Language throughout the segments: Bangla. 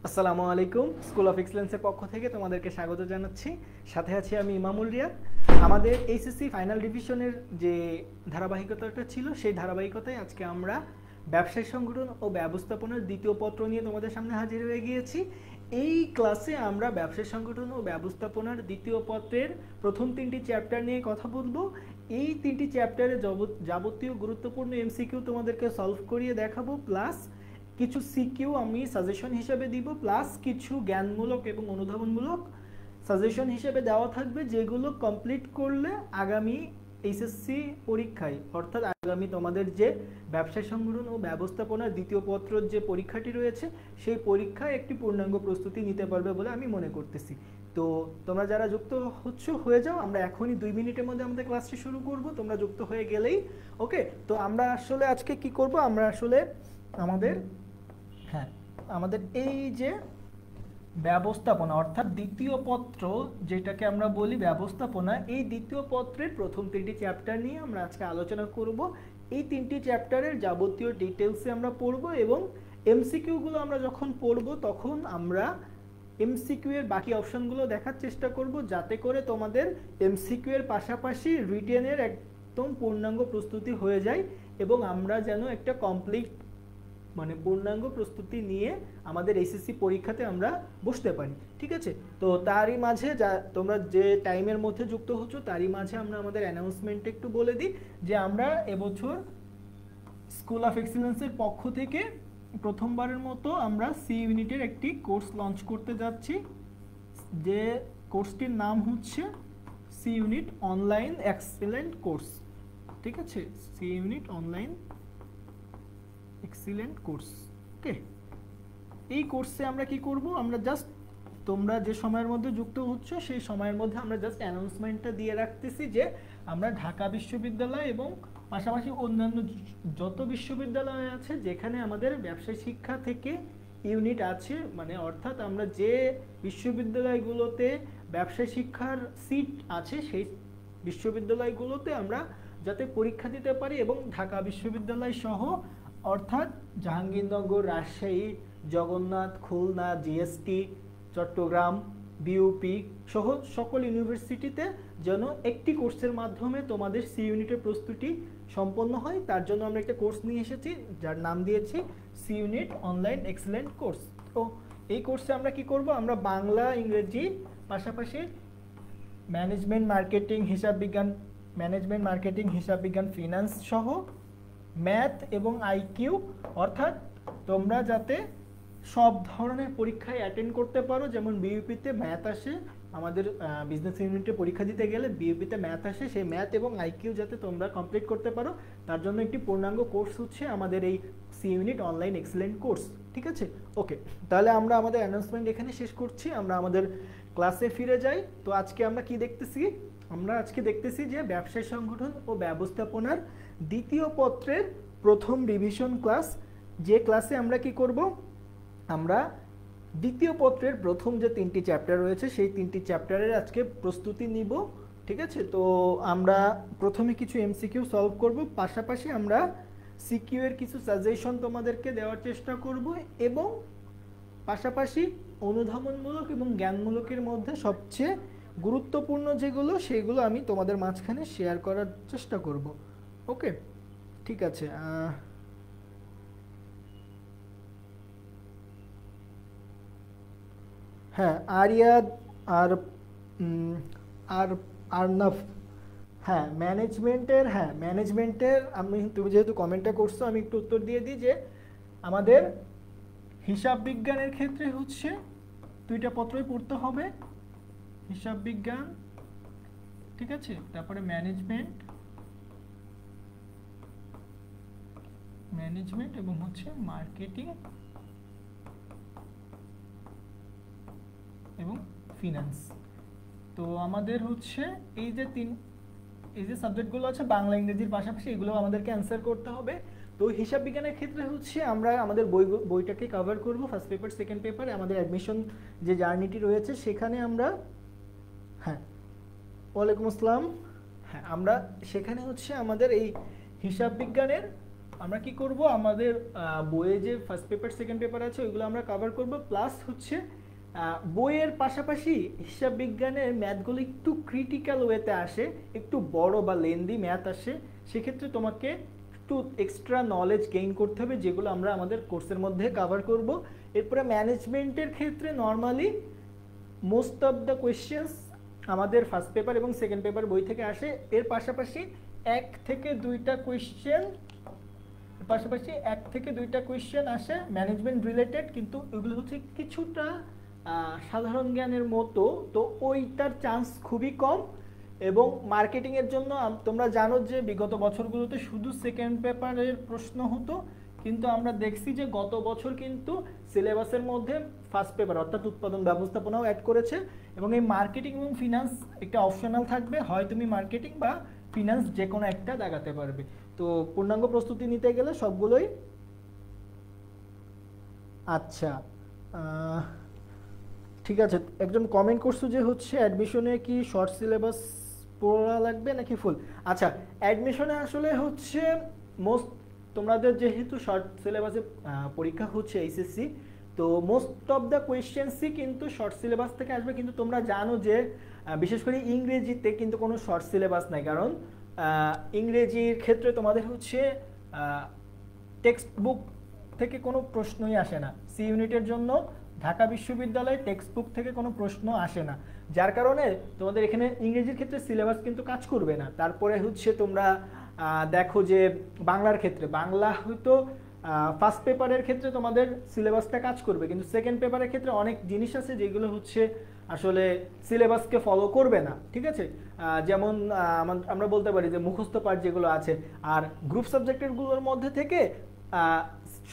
আসসালামু আলাইকুম। স্কুল অফ এক্সেলেন্সের পক্ষ থেকে তোমাদেরকে স্বাগত জানাচ্ছি। সাথে আছি আমি ইমামুল রিয়াদ। আমাদের এইচএসসি ফাইনাল রিভিশনের যে ধারাবাহিকতাটা ছিল সেই ধারাবাহিকতায় আজকে আমরা ব্যবসায় সংগঠন ও ব্যবস্থাপনার দ্বিতীয় পত্র নিয়ে তোমাদের সামনে হাজির হয়ে গিয়েছি। এই ক্লাসে আমরা ব্যবসায় সংগঠন ও ব্যবস্থাপনার দ্বিতীয় পত্রের প্রথম তিনটি চ্যাপ্টার নিয়ে কথা বলবো। এই তিনটি চ্যাপ্টারে যাবতীয় গুরুত্বপূর্ণ এমসিকিউ তোমাদেরকে সলভ করিয়ে দেখাবো, প্লাস কিছু সিকিউ আমি সাজেশন হিসেবে দিব, প্লাস কিছু জ্ঞানমূলক এবং অনুধাবনমূলক সাজেশন হিসেবে দেওয়া থাকবে, যেগুলো কমপ্লিট করলে আগামী এইচএসসি পরীক্ষায়, অর্থাৎ আগামী তোমাদের যে ব্যবসায় সংগঠন ও ব্যবস্থাপনার দ্বিতীয় পত্রের যে পরীক্ষাটি রয়েছে সেই পরীক্ষায় একটি পূর্ণাঙ্গ প্রস্তুতি নিতে পারবে বলে আমি মনে করতেছি। তো তোমরা যারা যুক্ত হচ্ছ হয়ে যাও, আমরা এখনই 2 মিনিটের মধ্যে আমাদের ক্লাসটি শুরু করব, তোমরা যুক্ত হয়ে গেলেই ওকে। তো আমরা আসলে আজকে কি করব, আমরা আসলে আমাদের এই যে ব্যবস্থাপনা অর্থাৎ দ্বিতীয় পত্র যেটাকে আমরা বলি ব্যবস্থাপনা, এই দ্বিতীয় পত্রের প্রথম তিনটি চ্যাপ্টার নিয়ে আমরা আজকে আলোচনা করব। এই তিনটি চ্যাপ্টারের যাবতীয় ডিটেলসে আমরা পড়ব এবং এমসিকিউগুলো আমরা যখন পড়ব তখন আমরা এমসিকিউ এর বাকি অপশনগুলো দেখার চেষ্টা করব, যাতে করে তোমাদের এমসিকিউ এর পাশাপাশি রিটেনের একদম পূর্ণাঙ্গ প্রস্তুতি হয়ে যায় এবং আমরা যেন একটা কমপ্লিট পূর্ণাঙ্গ প্রস্তুতি নিয়ে আমাদের এইচএসসি পরীক্ষাতে আমরা বসতে পারি। ঠিক আছে, তো তারই মাঝে তোমরা যে টাইমের মধ্যে যুক্ত হচ্ছ তারই মাঝে আমরা আমাদের অ্যানাউন্সমেন্ট একটু বলে দিই যে আমরা এবছর স্কুল অফ এক্সেলেন্সের পক্ষ থেকে প্রথমবারের মতো আমরা সি ইউনিটের একটি কোর্স লঞ্চ করতে যাচ্ছি, যে কোর্সটির নাম হচ্ছে C unit online excellent course. ঠিক আছে, C unit online excellent course. Okay, এই কোর্সে আমরা কি করব, আমরা জাস্ট তোমরা যে সময়ের মধ্যে যুক্ত হচ্ছ সেই সময়ের মধ্যে আমরা জাস্ট অ্যানাউন্সমেন্টটা দিয়ে রাখতেছি যে আমরা ঢাকা বিশ্ববিদ্যালয় এবং পাশাপাশি অন্যান্য যত বিশ্ববিদ্যালয় আছে যেখানে আমাদের ব্যবসায় শিক্ষা থেকে ইউনিট আছে, অর্থাৎ আমরা যে বিশ্ববিদ্যালয়গুলোতে ব্যবসায় শিক্ষার সিট আছে সেই বিশ্ববিদ্যালয়গুলোতে আমরা যাতে পরীক্ষা দিতে পারি এবং ঢাকা বিশ্ববিদ্যালয় সহ অর্থাৎ জাহাঙ্গীরনগর, রাজশাহী, জগন্নাথ, খুলনা, জিএসটি, চট্টগ্রাম, বিউপি সহ সকল ইউনিভার্সিটিতে যেন একটি কোর্সের মাধ্যমে তোমাদের সি ইউনিটের প্রস্তুতি সম্পন্ন হয়, তার জন্য আমরা একটা কোর্স নিয়ে এসেছি যার নাম দিয়েছি C unit online excellent course. তো এই কোর্সে আমরা কি করব, আমরা বাংলা, ইংরেজি, পাশাপাশি ম্যানেজমেন্ট মার্কেটিং, হিসাব বিজ্ঞান, ফিনান্স সহ ম্যাথ এবং আইকিউ, অর্থাৎ তোমরা যাতে সব ধরনের পরীক্ষায় অ্যাটেন্ড করতে পারো। যেমন বিইউপিতে ম্যাথ আসে, আমাদের বিজনেস ইউনিটে পরীক্ষা দিতে গেলে বিইউপিতে ম্যাথ আসে, সেই ম্যাথ এবং আইকিউ যাতে তোমরা কমপ্লিট করতে পারো তার জন্য একটি পূর্ণাঙ্গ কোর্স হচ্ছে আমাদের এই C unit online excellent course. ঠিক আছে, ওকে, তাহলে আমরা আমাদের অ্যানাউন্সমেন্ট এখানে শেষ করছি, আমরা আমাদের ক্লাসে ফিরে যাই। তো আজকে আমরা কি দেখতেছি, আমরা আজকে দেখতেছি যে ব্যবসায় সংগঠন ও ব্যবস্থাপনার দ্বিতীয় পত্রের প্রথম রিভিশন ক্লাস, যে ক্লাসে আমরা কি করব, আমরা দ্বিতীয় পত্রের প্রথম যে তিনটি চ্যাপ্টার রয়েছে সেই তিনটি চ্যাপ্টারের আজকে প্রস্তুতি নিব। ঠিক আছে, তো আমরা প্রথমে কিছু এমসিকিউ সলভ করব, পাশাপাশি আমরা সিকিউ এর কিছু সাজেশন তোমাদেরকে দেওয়ার চেষ্টা করব এবং পাশাপাশি অনুধাবনমূলক এবং জ্ঞানমূলকের মধ্যে সবচেয়ে গুরুত্বপূর্ণ যেগুলো সেগুলো আমি তোমাদের মাঝখানে শেয়ার করার চেষ্টা করব। ওকে, ঠিক আছে। হ্যাঁ, আরিয়াদ আর আরনাফ, ম্যানেজমেন্টের তুমি যেহেতু কমেন্টটা করছো আমি একটু উত্তর দিয়ে দিই যে আমাদের হিসাব বিজ্ঞানের ক্ষেত্রে হচ্ছে দুইটা পত্রই পড়তে হবে, হিসাব বিজ্ঞান, ঠিক আছে, তারপরে ম্যানেজমেন্ট এবং হচ্ছে মার্কেটিং এবং ফিনান্স। তো আমাদের হচ্ছে এই যে সাবজেক্টগুলো আছে বাংলা ইংরেজির পাশাপাশি এগুলো আমাদেরকে অ্যান্সার করতে হবে। তো হিসাব বিজ্ঞানের ক্ষেত্রে হচ্ছে আমরা আমাদের বইটাকে কভার করব, ফার্স্ট পেপার, সেকেন্ড পেপারে আমাদের অ্যাডমিশন যে জার্নিটি রয়েছে সেখানে আমরা ওয়ালাইকুম আসসালাম, আমরা সেখানে হচ্ছে আমাদের এই হিসাব বিজ্ঞানের আমরা কি করব, আমাদের বইয়ে যে ফার্স্ট পেপার সেকেন্ড পেপার আছে ওইগুলো আমরা কভার করব, প্লাস হচ্ছে বইয়ের পাশাপাশি হিসাব বিজ্ঞানের ম্যাথগুলো একটু ক্রিটিক্যাল ওয়েতে আসে, একটু বড় বা লেন্দি ম্যাথ আসে, সেক্ষেত্রে তোমাকে একটু এক্সট্রা নলেজ গেইন করতে হবে, যেগুলো আমরা আমাদের কোর্সের মধ্যে কভার করব। এরপরে ম্যানেজমেন্টের ক্ষেত্রে normally most of the questions আমাদের ফার্স্ট পেপার এবং সেকেন্ড পেপার বই থেকে আসে। এর পাশাপাশি এক থেকে দুইটা কোয়েশ্চেন আসে ম্যানেজমেন্ট রিলেটেড, কিন্তু ওইগুলো হচ্ছে কিছুটা সাধারণ জ্ঞানের মতো, তো ওইটার চান্স খুবই কম। এবং মার্কেটিংয়ের জন্য তোমরা জানো যে বিগত বছরগুলোতে শুধু সেকেন্ড পেপারের প্রশ্ন হতো, কিন্তু আমরা দেখছি যে গত বছর কিন্তু সিলেবাসের মধ্যে ফার্স্ট পেপার অর্থাৎ উৎপাদন ব্যবস্থাপনাও অ্যাড করেছে, এবং এই মার্কেটিং এবং ফিনান্স একটা অপশনাল থাকবে, হয় তুমি মার্কেটিং বা ফিনান্স যে কোনো একটা দেখাতে পারবে। তো পূর্ণাঙ্গ প্রস্তুতি নিতে গেলে সবগুলোই আচ্ছা। ঠিক আছে, একজন কমেন্ট করছো যে হচ্ছে অ্যাডমিশনে কি শর্ট সিলেবাস পড়া লাগবে নাকি ফুল। আচ্ছা, অ্যাডমিশনে আসলে হচ্ছে মোস্ট, তোমাদের যেহেতু শর্ট সিলেবাসে পরীক্ষা হচ্ছে এইচএসসি, তো মোস্ট অফ দ্য কোয়েশ্চেন্সই কিন্তু শর্ট সিলেবাস থেকে আসবে, কিন্তু তোমরা জানো যে বিশেষ করে ইংরেজিতে কিন্তু কোনো শর্ট সিলেবাস নাই, কারণ ইংরেজির ক্ষেত্রে তোমাদের হচ্ছে টেক্সট বুক থেকে কোনো প্রশ্নই আসে না। সি ইউনিটের জন্য ঢাকা বিশ্ববিদ্যালয়ে টেক্সট বুক থেকে কোনো প্রশ্ন আসে না, যার কারণে তোমাদের এখানে ইংরেজির ক্ষেত্রে সিলেবাস কিন্তু কাজ করবে না। তারপরে হচ্ছে তোমরা দেখো যে বাংলার ক্ষেত্রে, বাংলা হয়তো ফার্স্ট পেপারের ক্ষেত্রে তোমাদের সিলেবাসটা কাজ করবে, কিন্তু সেকেন্ড পেপারের ক্ষেত্রে অনেক জিনিস আছে যেগুলো হচ্ছে আসলে সিলেবাসকে ফলো করবে না। ঠিক আছে, যেমন আমরা বলতে পারি যে মুখস্থ পাঠ যেগুলো আছে, আর গ্রুপ সাবজেক্টেরগুলোর মধ্যে থেকে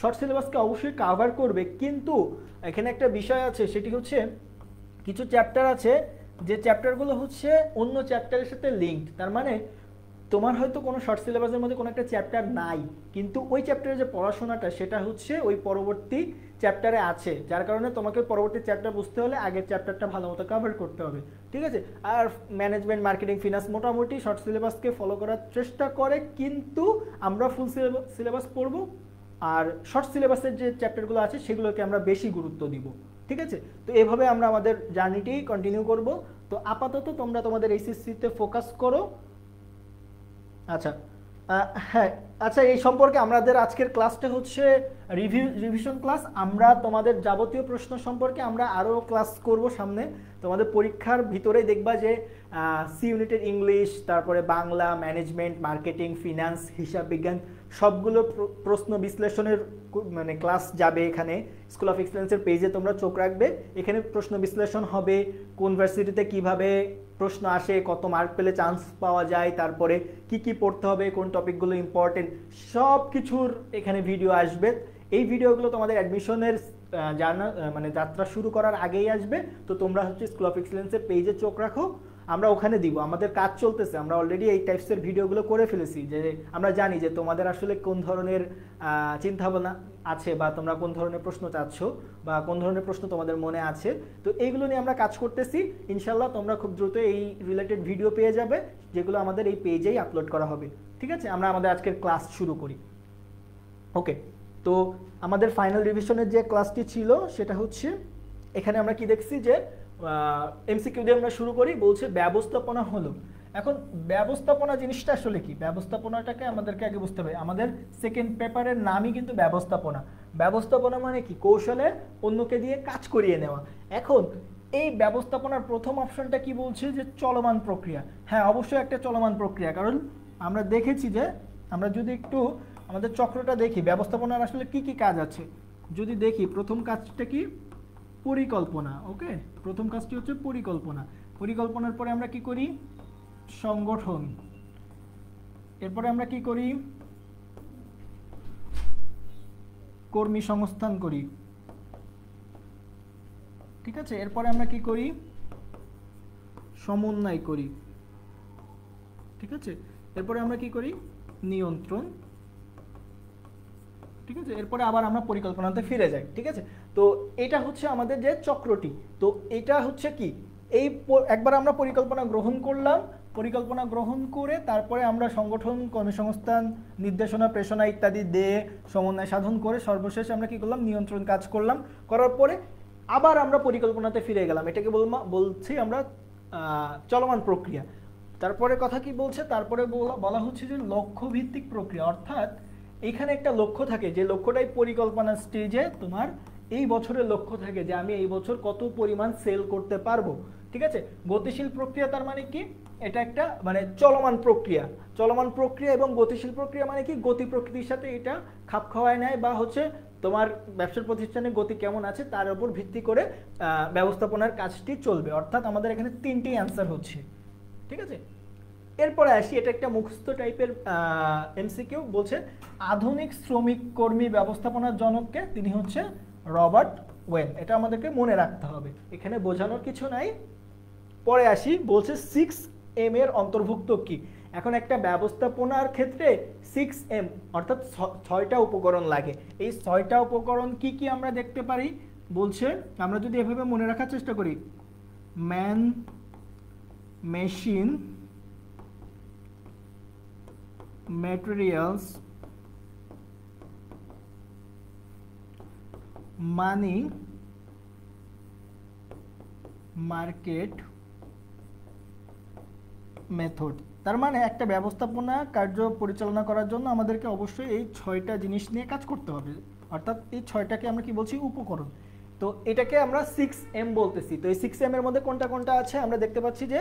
শর্ট সিলেবাসকে অবশ্যই কাভার করবে, কিন্তু এখানে একটা বিষয় আছে, সেটি হচ্ছে কিছু চ্যাপ্টার আছে যে চ্যাপ্টারগুলো হচ্ছে অন্য চ্যাপ্টারের সাথে লিঙ্কড। তার মানে তোমার হয়তো কোনো শর্ট সিলেবাসের মধ্যে কোনো একটা চ্যাপ্টার নাই, কিন্তু ওই চ্যাপ্টারের যে পড়াশোনাটা সেটা হচ্ছে ওই পরবর্তী চ্যাপ্টারে আছে, যার কারণে তোমাকে পরবর্তী চ্যাপ্টার বুঝতে হলে আগের চ্যাপ্টারটা ভালো মতো কভার করতে হবে। ঠিক আছে, আর ম্যানেজমেন্ট মার্কেটিং ফিনান্স মোটামুটি শর্ট সিলেবাসকে ফলো করার চেষ্টা করে, কিন্তু আমরা ফুল সিলেবাস পড়বো, আর শর্ট সিলেবাসের যে চ্যাপ্টারগুলো আছে সেগুলোকে আমরা বেশি গুরুত্ব দিব। ঠিক আছে, তো এভাবে আমরা আমাদের জার্নিটি কন্টিনিউ করব। তো আপাতত তোমরা তোমাদের এইচএসসিতে ফোকাস করো। আচ্ছা, হ্যাঁ, আচ্ছা, এই সম্পর্কে আমাদের আজকের ক্লাসটা হচ্ছে রিভিশন ক্লাস। আমরা তোমাদের যাবতীয় প্রশ্ন সম্পর্কে আমরা আরও ক্লাস করব সামনে। তোমাদের পরীক্ষার ভিতরেই দেখবা যে সি ইউনিটের ইংলিশ, তারপরে বাংলা, ম্যানেজমেন্ট, মার্কেটিং, ফিনান্স, হিসাব বিজ্ঞান সবগুলো প্রশ্ন বিশ্লেষণের মানে ক্লাস যাবে এখানে। স্কুল অফ এক্সেলেন্সের পেজে তোমরা চোখ রাখবে, এখানে প্রশ্ন বিশ্লেষণ হবে, কোন ভার্সিটিতে কিভাবে প্রশ্ন আসে, কত মার্ক পেলে চান্স পাওয়া যায়, তারপরে কি কি পড়তে হবে, কোন টপিকগুলো ইম্পর্টেন্ট, সব কিছুর এখানে ভিডিও আসবে। এই ভিডিওগুলো তোমাদের অ্যাডমিশনের মানে যাত্রা শুরু করার আগেই আসবে। তো তোমরা হচ্ছে স্কুল অফ এক্সেলেন্সের পেজে চোখ রাখো, আমরা ওখানে দিব। আমাদের কাজ চলতেছে, আমরা অলরেডি এই টাইপসের ভিডিওগুলো করে ফেলেছি, যে আমরা জানি যে তোমাদের আসলে কোন ধরনের চিন্তাভাবনা আছে, বা তোমরা কোন ধরনের প্রশ্ন চাচ্ছ, বা কোন ধরনের প্রশ্ন তোমাদের মনে আছে। তো এইগুলো নিয়ে আমরা কাজ করতেছি। ইনশাল্লাহ তোমরা খুব দ্রুত এই রিলেটেড ভিডিও পেয়ে যাবে, যেগুলো আমাদের এই পেজেই আপলোড করা হবে। ঠিক আছে, আমরা আমাদের আজকের ক্লাস শুরু করি। ওকে, তো আমাদের ফাইনাল রিভিশনের যে ক্লাসটি ছিল সেটা হচ্ছে, এখানে আমরা কি দেখছি যে এমসিকিউ দিয়ে আমরা শুরু করি। বলছে ব্যবস্থাপনা হলো। এখন ব্যবস্থাপনা জিনিসটা আসলে কি, ব্যবস্থাপনাটাকে আমাদেরকে আগে বুঝতে হবে। আমাদের সেকেন্ড পেপারের নামই কিন্তু ব্যবস্থাপনা। ব্যবস্থাপনা মানে কি, কৌশলে অন্যকে দিয়ে কাজ করিয়ে নেওয়া। এখন এই ব্যবস্থাপনার প্রথম অপশনটা কি বলছে, যে চলমান প্রক্রিয়া। হ্যাঁ, অবশ্যই একটা চলমান প্রক্রিয়া, কারণ আমরা দেখেছি যে আমরা যদি একটু আমাদের চক্রটা দেখি, ব্যবস্থাপনার আসলে কি কি কাজ আছে যদি দেখি, প্রথম কাজটা কি, পরিকল্পনা। ওকে, প্রথম কাজটি হচ্ছে পরিকল্পনা। পরিকল্পনার পরে আমরা কি করি, সংগঠন। এরপরে আমরা কি করি, কর্মী সংস্থান করি। ঠিক আছে, এরপরে আমরা কি করি, সমন্বয় করি। ঠিক আছে, এরপরে আমরা কি করি, নিয়ন্ত্রণ। ঠিক আছে, এরপরে আবার আমরা পরিকল্পনাতে ফিরে যাই। ঠিক আছে, তো এটা হচ্ছে আমাদের যে চক্রটি। তো এটা হচ্ছে কি, এই একবার আমরা পরিকল্পনা গ্রহণ করলাম, পরিকল্পনা গ্রহণ করে তারপরে আমরা সংগঠন, কর্মসংস্থান, নির্দেশনা, প্রেরণা ইত্যাদি দিয়ে সমন্বয় সাধন করে সর্বশেষ আমরা কি করলাম, নিয়ন্ত্রণ কাজ করলাম। করার পরে আবার আমরা পরিকল্পনাতে ফিরে গেলাম। এটাকে বলছি আমরা চলমান প্রক্রিয়া। তারপরে কথা কি বলছে, তারপরে বলা হচ্ছে যে লক্ষ্য ভিত্তিক প্রক্রিয়া, অর্থাৎ এখানে একটা লক্ষ্য থাকে, যে লক্ষ্যটাই পরিকল্পনা স্টেজে তোমার এই বছরের লক্ষ্য থাকে যে আমি এই বছর কত পরিমাণ সেল করতে পারবো। ঠিক আছে, গতিশীল প্রক্রিয়া তার মানে কি, এটা একটা মানে চলমান প্রক্রিয়া। চলমান প্রক্রিয়া এবং গতিশীল প্রক্রিয়া মানে কি, গতি প্রকৃতির সাথে এটা খাপ খাওয়ায় নেয়, বা হচ্ছে তোমার ব্যবসার প্রতিষ্ঠানের গতি কেমন আছে তার উপর ভিত্তি করে ব্যবস্থাপনার কাজটি চলবে। অর্থাৎ আমাদের এখানে 3টি অ্যান্সার হচ্ছে। ঠিক আছে, এরপরে আসি, এটা একটা মুখস্থ টাইপের এমসিকিউ। বলছে আধুনিক শ্রমিক কর্মী ব্যবস্থাপনার জনককে, তিনি হচ্ছে রবার্ট ওয়েন। এটা আমাদেরকে মনে রাখতে হবে, এখানে বোঝানোর কিছু নাই। পরে আসি, বলছে 6M এর অন্তর্ভুক্ত কি। এখন একটা ব্যবস্থাপনার ক্ষেত্রে 6M অর্থাৎ 6টা উপকরণ লাগে। এই 6টা উপকরণ কি কি আমরা দেখতে পারি, বলছে আমরা যদি এভাবে মনে রাখার চেষ্টা করি, ম্যান, মেশিন, ম্যাটেরিয়ালস, মানি, মার্কেট, মেথড। তার মানে একটা ব্যবস্থাপনা কার্য পরিচালনা করার জন্য আমাদেরকে অবশ্যই এই 6টা জিনিস নিয়ে কাজ করতে হবে। অর্থাৎ এই 6টাকে আমরা কি বলছি, উপকরণ। তো এটাকে আমরা 6M বলতেছি। তো এই 6M এর মধ্যে কোনটা কোনটা আছে আমরা দেখতে পাচ্ছি যে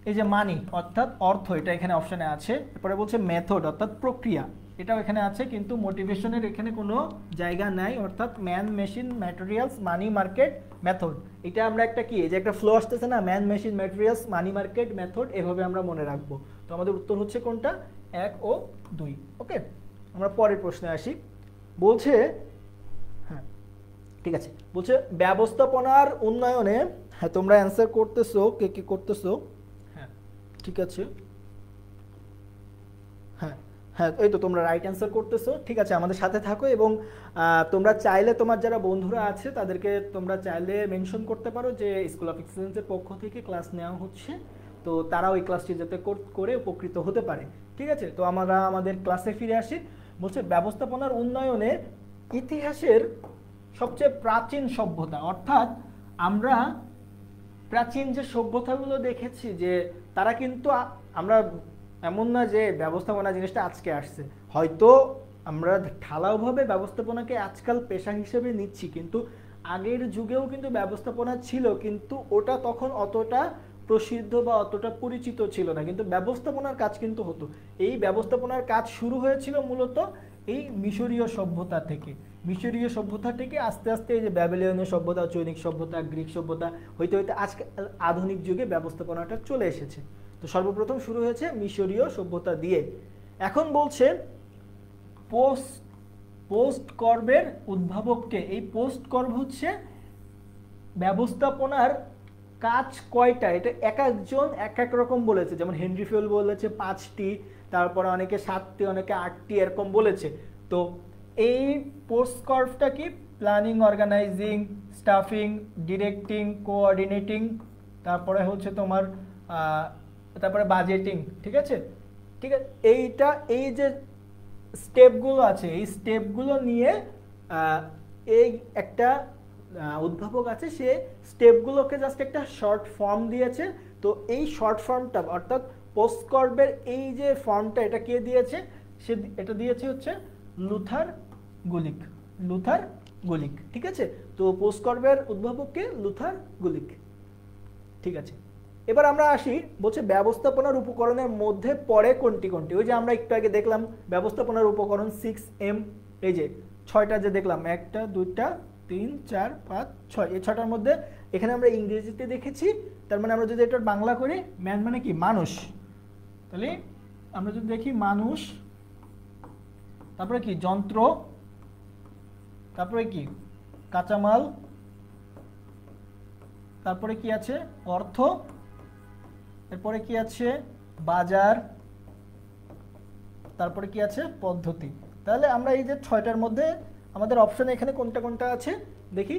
এই যে মানি অর্থাৎ অর্থ, এটা এখানে অপশনে আছে। এরপরে বলছে মেথড অর্থাৎ প্রক্রিয়া, এটাও এখানে আছে, কিন্তু মোটিভেশনের এখানে কোনো জায়গা নাই। অর্থাৎ ম্যান, মেশিন, ম্যাটেরিয়ালস, মানি, মার্কেট, মেথড। এটা আমরা একটা কি, এই যে একটা ফ্লো আসতেছে না, ম্যান, মেশিন, ম্যাটেরিয়ালস, মানি, মার্কেট, মেথড, এভাবে আমরা মনে রাখবো। তো আমাদের উত্তর হচ্ছে কোনটা, 1 ও 2। ওকে, আমরা পরের প্রশ্নে আসি। বলছে হ্যাঁ ঠিক আছে, বলছে ব্যবস্থাপনার উন্নয়নে, হ্যাঁ তোমরা অ্যান্সার করতেছো, কে কে করতেছো, হ্যাঁ ঠিক আছে, হ্যাঁ হ্যাঁ এই তো তোমরা রাইট অ্যান্সার করতেছো। ঠিক আছে, আমাদের সাথে থাকো, এবং তোমরা চাইলে তোমার যারা বন্ধুরা আছে তাদেরকে তোমরা চাইলে মেনশন করতে পারো যে স্কুল অফ এক্সেলেন্সের পক্ষ থেকে ক্লাস নেওয়া হচ্ছে, তো তারাও এই ক্লাসটি যাতে করে উপকৃত হতে পারে। ঠিক আছে, তো আমরা আমাদের ক্লাসে ফিরে আসি। বলছে ব্যবস্থাপনার উন্নয়নে ইতিহাসের সবচেয়ে প্রাচীন সভ্যতা, অর্থাৎ আমরা প্রাচীন যে সভ্যতাগুলো দেখেছি যে তারা কিন্তু আমরা এমন না যে ব্যবস্থাপনা জিনিসটা আজকে আসছে, হয়তো আমরা ঢালাওভাবে ব্যবস্থাপনাকে আজকাল পেশা হিসেবে নিচ্ছি, কিন্তু আগের যুগেও কিন্তু ব্যবস্থাপনা ছিল, কিন্তু ওটা তখন অতটা প্রসিদ্ধ বা অতটা পরিচিত ছিল না, কিন্তু ব্যবস্থাপনার কাজ কিন্তু হতো। এই ব্যবস্থাপনার কাজ শুরু হয়েছিল মূলত এই মিশরীয় সভ্যতা থেকে। মিশরীয় সভ্যতা থেকে আস্তে আস্তে এই যে ব্যাবিলনীয় সভ্যতা, চৈনিক সভ্যতা, গ্রিক সভ্যতা হইতে হইতে আজকে আধুনিক যুগে ব্যবস্থাপনাটা চলে এসেছে। তো সর্বপ্রথম শুরু হয়েছে মিশরীয় সভ্যতা দিয়ে। এখন বলছে পোস্ট কর্বের উদ্ভাবককে। এই পোস্ট কর্ব হচ্ছে ব্যবস্থাপনার কাজ কয়টা, এটা এক একজন এক এক রকম বলেছে। যেমন হেনরি ফিউল বলেছে 5টি, তারপরে অনেকে 7টি, অনেকে 8টি এরকম বলেছে। তো এই পোস্ট কর্ভটা কি, planning, organizing, staffing, directing, coordinating, তারপরে হচ্ছে তোমার তারপরে বাজেটিং। ঠিক আছে, ঠিক আছে, এইটা এই যে স্টেপগুলো আছে, এই স্টেপগুলো নিয়ে এই একটা উদ্ভাবক আছে, সে স্টেপগুলোকে জাস্ট একটা শর্ট ফর্ম দিয়েছে। তো এই শর্ট ফর্মটা অর্থাৎ পোস্ট কর্বের এই যে ফর্মটা, এটা কে দিয়েছে, সে এটা দিয়েছে হচ্ছে লুথার গুলিক। লুথার গুলিক, ঠিক আছে। তো পোস্ট কর্বের উদ্ভাবককে লুথার গুলিক। ঠিক আছে, এবার আমরা আসি, বলছে ব্যবস্থাপনার উপকরণের মধ্যে পড়ে কোনটি কোনটি। ওই যে আমরা একটু আগে দেখলাম ব্যবস্থাপনার উপকরণ 6M, এই যে 6টা যে দেখলাম, 1টা 2টা 3 4 5 6, এই 6টার মধ্যে এখানে আমরা ইংরেজিতে দেখেছি। তার মানে আমরা যদি এটা বাংলা করি, ম্যান মানে কি, মানুষ। তাহলে আমরা যদি দেখি মানুষ, তারপরে কি যন্ত্র, তারপরে কি কাঁচামাল, তারপরে কি আছে অর্থ, এরপরে কি আছে বাজার, তারপরে কি আছে পদ্ধতি। তাহলে আমরা এই যে 6টার মধ্যে আমাদের অপশনে এখানে কোনটা কোনটা আছে দেখি।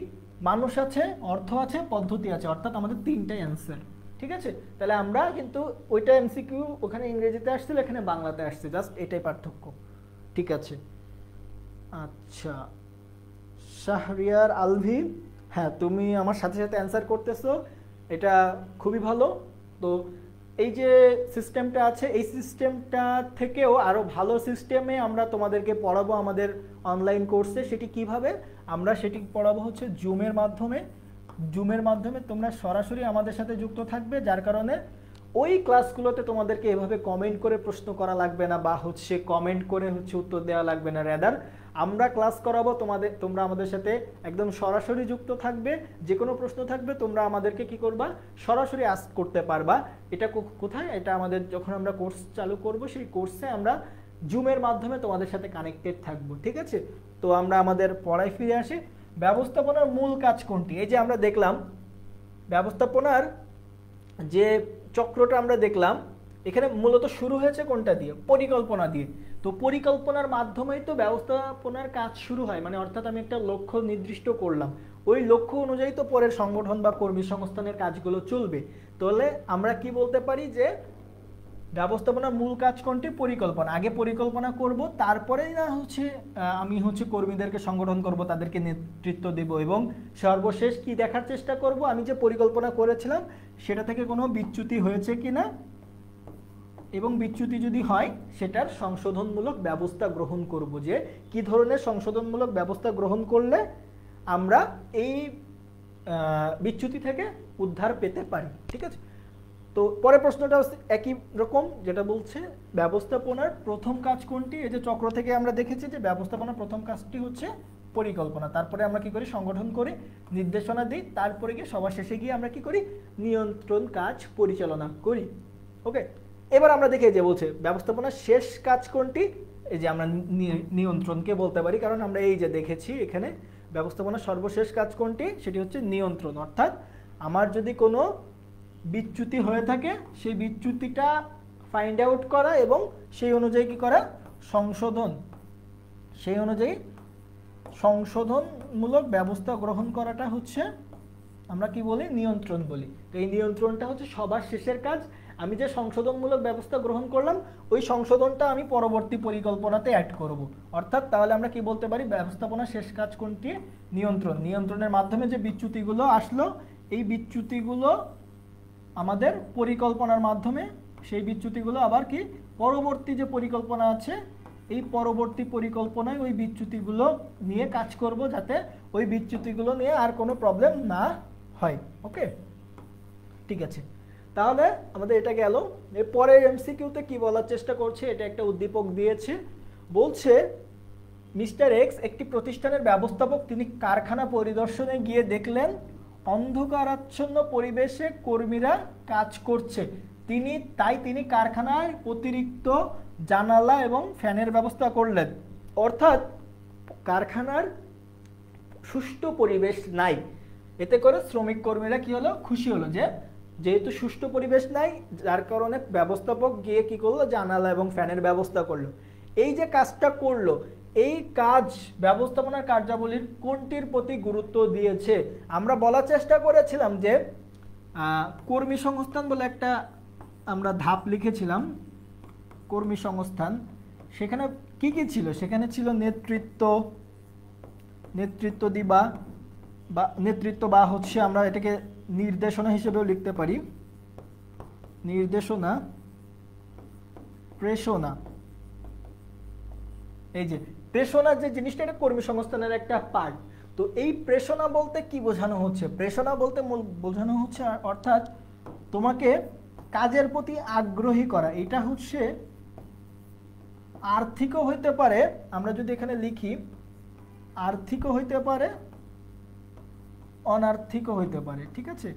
মানুষ আছে, অর্থ আছে, পদ্ধতি আছে, অর্থাৎ আমাদের 3টাই অ্যান্সার। ঠিক আছে, তাহলে আমরা কিন্তু ওইটা এমসিকিউ ওখানে ইংরেজিতে আসছিল, এখানে বাংলাতে আসছে, জাস্ট এটাই পার্থক্য। ঠিক আছে, আচ্ছা শাহরিয়ার আলভি, হ্যাঁ তুমি আমার সাথে সাথে অ্যান্সার করতেছো, এটা খুবই ভালো। তো এই যে সিস্টেমটা আছে, এই সিস্টেমটা থেকেও আরও ভালো সিস্টেমে আমরা তোমাদেরকে পড়াবো আমাদের অনলাইন কোর্সে। সেটি কিভাবে আমরা সেটি পড়াবো হচ্ছে জুমের মাধ্যমে। জুমের মাধ্যমে তোমরা সরাসরি আমাদের সাথে যুক্ত থাকবে, যার কারণে ওই ক্লাসগুলোতে তোমাদেরকে এভাবে কমেন্ট করে প্রশ্ন করা লাগবে না, বা হচ্ছে কমেন্ট করে হচ্ছে উত্তর দেওয়া লাগবে না। রেদার আমরা ক্লাস করাবো তোমাদের, তোমরা আমাদের সাথে একদম সরাসরি যুক্ত থাকবে। যে কোনো প্রশ্ন থাকবে তোমরা আমাদেরকে কি করবা, সরাসরি আস্ক করতে পারবা। এটা কোথায়, এটা আমাদের যখন আমরা কোর্স চালু করব সেই কোর্সে আমরা জুমের মাধ্যমে তোমাদের সাথে কানেক্টেড থাকবো। ঠিক আছে, তো আমরা আমাদের পড়ায় ফিরে আসি। ব্যবস্থাপনার মূল কাজ কোনটি? এই যে আমরা দেখলাম ব্যবস্থাপনার যে চক্রটা আমরা দেখলাম, এখানে মূলত শুরু হয়েছে কোনটা দিয়ে? পরিকল্পনা দিয়ে। তো পরিকল্পনার মাধ্যমেই তো ব্যবস্থাপনার কাজ শুরু হয়, মানে অর্থাৎ আমি একটা লক্ষ্য নির্দিষ্ট করলাম, ওই লক্ষ্য অনুযায়ী তো পরের সংগঠন বা কর্মী সংস্থানের কাজগুলো চলবে। তাহলে আমরা কি বলতে পারি যে ব্যবস্থাপনার মূল কাজ কোনটি? পরিকল্পনা। আগে পরিকল্পনা করব, তারপরেই না হচ্ছে আমি হচ্ছে কর্মীদেরকে সংগঠন করব, তাদেরকে নেতৃত্ব দেব, এবং সর্বশেষ কি দেখার চেষ্টা করব, আমি যে পরিকল্পনা করেছিলাম সেটা থেকে কোনো বিচ্যুতি হয়েছে কিনা, এবং বিচ্যুতি যদি হয় সেটার সংশোধনমূলক ব্যবস্থা গ্রহণ করব, যে কি ধরনের সংশোধনমূলক ব্যবস্থা গ্রহণ করলে আমরা এই বিচ্যুতি থেকে উদ্ধার পেতে পারি। ঠিক আছে, তো পরের প্রশ্নটা একই রকম, যেটা বলছে ব্যবস্থাপনার প্রথম কাজ কোনটি? এই যে চক্র থেকে আমরা দেখেছি যে ব্যবস্থাপনার প্রথম কাজটি হচ্ছে পরিকল্পনা, তারপরে আমরা কি করি, সংগঠন করি, নির্দেশনা দিই, তারপরে গিয়ে সবার শেষে গিয়ে আমরা কি করি, নিয়ন্ত্রণ কাজ পরিচালনা করি। ওকে, এবার আমরা দেখি যে বলছে ব্যবস্থাপনার শেষ কাজ কোনটি? এই যে আমরা নিয়ন্ত্রণকে বলতে পারি, কারণ আমরা এই যে দেখেছি এখানে ব্যবস্থাপনার সর্বশেষ কাজ কোনটি, সেটি হচ্ছে নিয়ন্ত্রণ। অর্থাৎ আমার যদি কোনো বিচ্যুতি হয়ে থাকে সেই বিচ্যুতিটা ফাইন্ড আউট করা এবং সেই অনুযায়ী কি করা, সংশোধন, সেই অনুযায়ী সংশোধনমূলক ব্যবস্থা গ্রহণ করাটা হচ্ছে আমরা কি বলি, নিয়ন্ত্রণ বলি। তো এই নিয়ন্ত্রণটা হচ্ছে সবার শেষের কাজ। আমি যে সংশোধনমূলক ব্যবস্থা গ্রহণ করলাম ওই সংশোধনটা আমি পরবর্তী পরিকল্পনাতে অ্যাড করব। অর্থাৎ তাহলে আমরা কি বলতে পারি, ব্যবস্থাপনার শেষ কাজ কোনটি? নিয়ন্ত্রণ। নিয়ন্ত্রণের মাধ্যমে যে বিচ্যুতিগুলো আসলো, এই বিচ্যুতিগুলো আমাদের পরিকল্পনার মাধ্যমে সেই বিচ্যুতিগুলো আবার কি পরবর্তী যে পরিকল্পনা আছে এই পরবর্তী পরিকল্পনায় ওই বিচ্যুতিগুলো নিয়ে কাজ করব, যাতে ওই বিচ্যুতিগুলো নিয়ে আর কোনো প্রবলেম না হয়। ওকে, ঠিক আছে, তাহলে আমাদের এটা গেল। এরপরে এমসিকিউতে কি বলার চেষ্টা করছে, এটা একটা উদ্দীপক দিয়েছে, বলছে মিস্টার এক্স একটি প্রতিষ্ঠানের ব্যবস্থাপক, তিনি কারখানা পরিদর্শনে গিয়ে দেখলেন অন্ধকারাচ্ছন্ন পরিবেশে কর্মীরা কাজ করছে। তিনি কারখানায় অতিরিক্ত জানালা এবং ফ্যানের ব্যবস্থা করলেন। অর্থাৎ কারখানার সুষ্ঠু পরিবেশ নাই, এতে করে শ্রমিক কর্মীরা কি হলো, খুশি হলো, যে যেহেতু সুষ্ঠু পরিবেশ নাই যার কারণে ব্যবস্থাপক গিয়ে কি করলো, জানালা এবং ফ্যানের ব্যবস্থা করলো। এই যে কাজটা করলো, এই কাজ ব্যবস্থাপনার কার্যাবলীর কোনটির প্রতি গুরুত্ব দিয়েছে? আমরা বলার চেষ্টা করেছিলাম যে কর্মী সংস্থান বলে একটা আমরা ধাপ লিখেছিলাম, কর্মী সংস্থান। সেখানে কি কি ছিল? সেখানে ছিল নেতৃত্ব দিবা, বা নেতৃত্ব, বা হচ্ছে আমরা এটাকে নির্দেশনা হিসেবেও লিখতে পারি, নির্দেশনা, প্রেষণা। এই যে প্রেষণা যে জিনিসটা, এটা কর্মী সংস্থানের একটা পার্ট। তো এই প্রেষণা বলতে কি বোঝানো হচ্ছে? প্রেষণা বলতে বোঝানো হচ্ছে অর্থাৎ তোমাকে কাজের প্রতি আগ্রহী করা। এটা হচ্ছে আর্থিকও হইতে পারে, আমরা যদি এখানে লিখি আর্থিকও হইতে পারে, অনার্থিকও হইতে পারে। ঠিক আছে,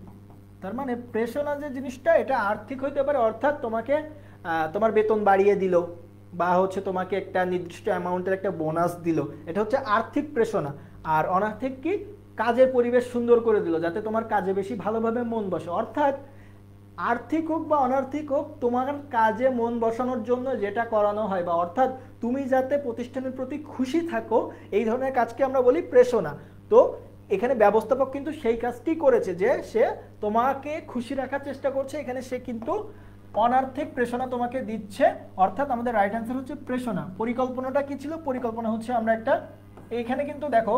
তার মানে প্রেষণা যে জিনিসটা এটা আর্থিক হইতে পারে, অর্থাৎ তোমাকে তোমার বেতন বাড়িয়ে দিল, বা হচ্ছে তোমাকে একটা নির্দিষ্ট অ্যামাউন্টের একটা বোনাস দিল, এটা হচ্ছে আর্থিক প্রেষণা। আর অনার্থিক কি, কাজের পরিবেশ সুন্দর করে দিল যাতে তোমার কাজে বেশি ভালোভাবে মন বসে। অর্থাৎ আর্থিক হোক বা অনার্থিক হোক, তোমার কাজে মন বসানোর জন্য যেটা করানো হয়, বা অর্থাৎ তুমি যাতে প্রতিষ্ঠানের প্রতি খুশি থাকো, এই ধরনের কাজকে আমরা বলি প্রেষণা। তো এখানে ব্যবস্থাপক কিন্তু সেই কাজটি করেছে যে সে তোমাকে খুশি রাখার চেষ্টা করছে, এখানে সে কিন্তু অনার্থিক প্রেষণা তোমাকে দিচ্ছে, অর্থাৎ আমাদের রাইট অ্যান্সার হচ্ছে প্রেষণা। পরিকল্পনাটা কি ছিল? পরিকল্পনা হচ্ছে আমরা একটা, এইখানে কিন্তু দেখো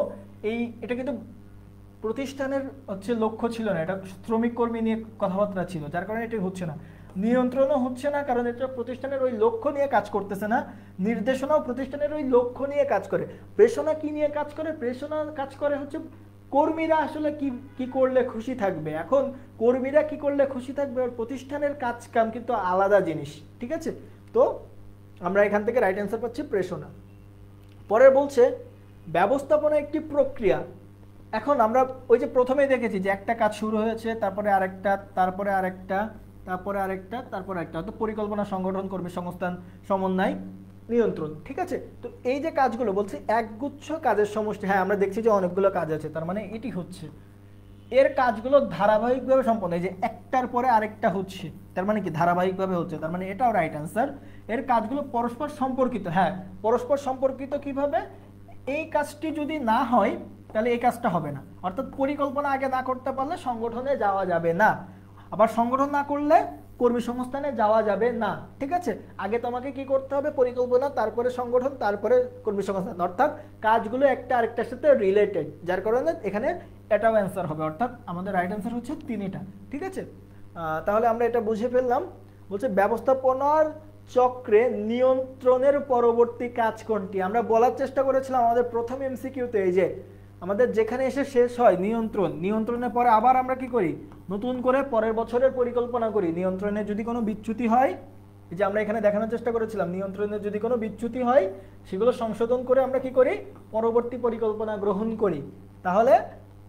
এটা কিন্তু প্রতিষ্ঠানের হচ্ছে লক্ষ্য ছিল না, এটা শ্রমিক কর্মী নিয়ে কথাবার্তা ছিল, যার কারণে এটা হচ্ছে না। নিয়ন্ত্রণও হচ্ছে না, কারণ এটা প্রতিষ্ঠানের ওই লক্ষ্য নিয়ে কাজ করতেছে না। নির্দেশনাও প্রতিষ্ঠানের ওই লক্ষ্য নিয়ে কাজ করে। প্রেষণা কি নিয়ে কাজ করে? প্রেষণা কাজ করে হচ্ছে কর্মীরা আসলে কি কি করলে খুশি থাকবে। এখন কর্মীরা কি করলে খুশি থাকবে আর প্রতিষ্ঠানের কাজ কাম কিন্তু আলাদা জিনিস, ঠিক আছে? তো আমরা এখান থেকে রাইট অ্যান্সার পাচ্ছি প্রেষণা। পরে বলছে ব্যবস্থাপনা একটি প্রক্রিয়া। এখন আমরা ওই যে প্রথমেই দেখেছি যে একটা কাজ শুরু হয়েছে, তারপরে আরেকটা, তারপরে আরেকটা, তারপরে আরেকটা, তারপরে একটা, অর্থাৎ পরিকল্পনা, সংগঠন, কর্মী সংস্থান, সমন্বয়, নিয়ন্ত্রণ, ঠিক আছে? তো এই যে কাজগুলো বলছি একগুচ্ছ কাজের সমষ্টি। হ্যাঁ, আমরা দেখছি যে অনেকগুলো কাজ আছে, তার মানে এটি হচ্ছে এর কাজগুলো ধারাবাহিকভাবে সম্পন্ন, এই যে একটার পরে আরেকটা হচ্ছে, তার মানে কি ধারাবাহিকভাবে হচ্ছে, তার মানে এটাও রাইট অ্যান্সার। এর কাজগুলো পরস্পর সম্পর্কিত। হ্যাঁ, পরস্পর সম্পর্কিত কিভাবে? এই কাজটি যদি না হয় তাহলে এই কাজটা হবে না, অর্থাৎ পরিকল্পনা আগে না করতে পারলে সংগঠনে যাওয়া যাবে না, আবার সংগঠন না করলে কর্মী সংস্থানে যাওয়া যাবে না, ঠিক আছে? আগে তোমাকে কি করতে হবে? পরিকল্পনা, তারপরে সংগঠন, তারপরে কর্মী সংস্থান, অর্থাৎ কাজগুলো একটা আরেকটার সাথে রিলেটেড, যার কারণে এখানে এটাও অ্যান্সার হবে, অর্থাৎ আমাদের রাইট অ্যান্সার হচ্ছে তিনটা, ঠিক আছে? তাহলে আমরা এটা বুঝে ফেললাম। বলছে ব্যবস্থাপনার চক্রে নিয়ন্ত্রণের পরবর্তী কাজ কোনটি? আমরা বলার চেষ্টা করেছিলাম আমাদের প্রথম এমসিকিউতে, এই যে আমাদের যেখানে এসে শেষ হয় নিয়ন্ত্রণ, নিয়ন্ত্রণের পরে আবার আমরা কি করি? নতুন করে পরের বছরের পরিকল্পনা করি। নিয়ন্ত্রণে যদি কোনো বিচ্যুতি হয়, এই যে আমরা এখানে দেখানোর চেষ্টা করেছিলাম, নিয়ন্ত্রণে যদি কোনো বিচ্যুতি হয় সেগুলো সংশোধন করে আমরা কি করি? পরবর্তী পরিকল্পনা গ্রহণ করি। তাহলে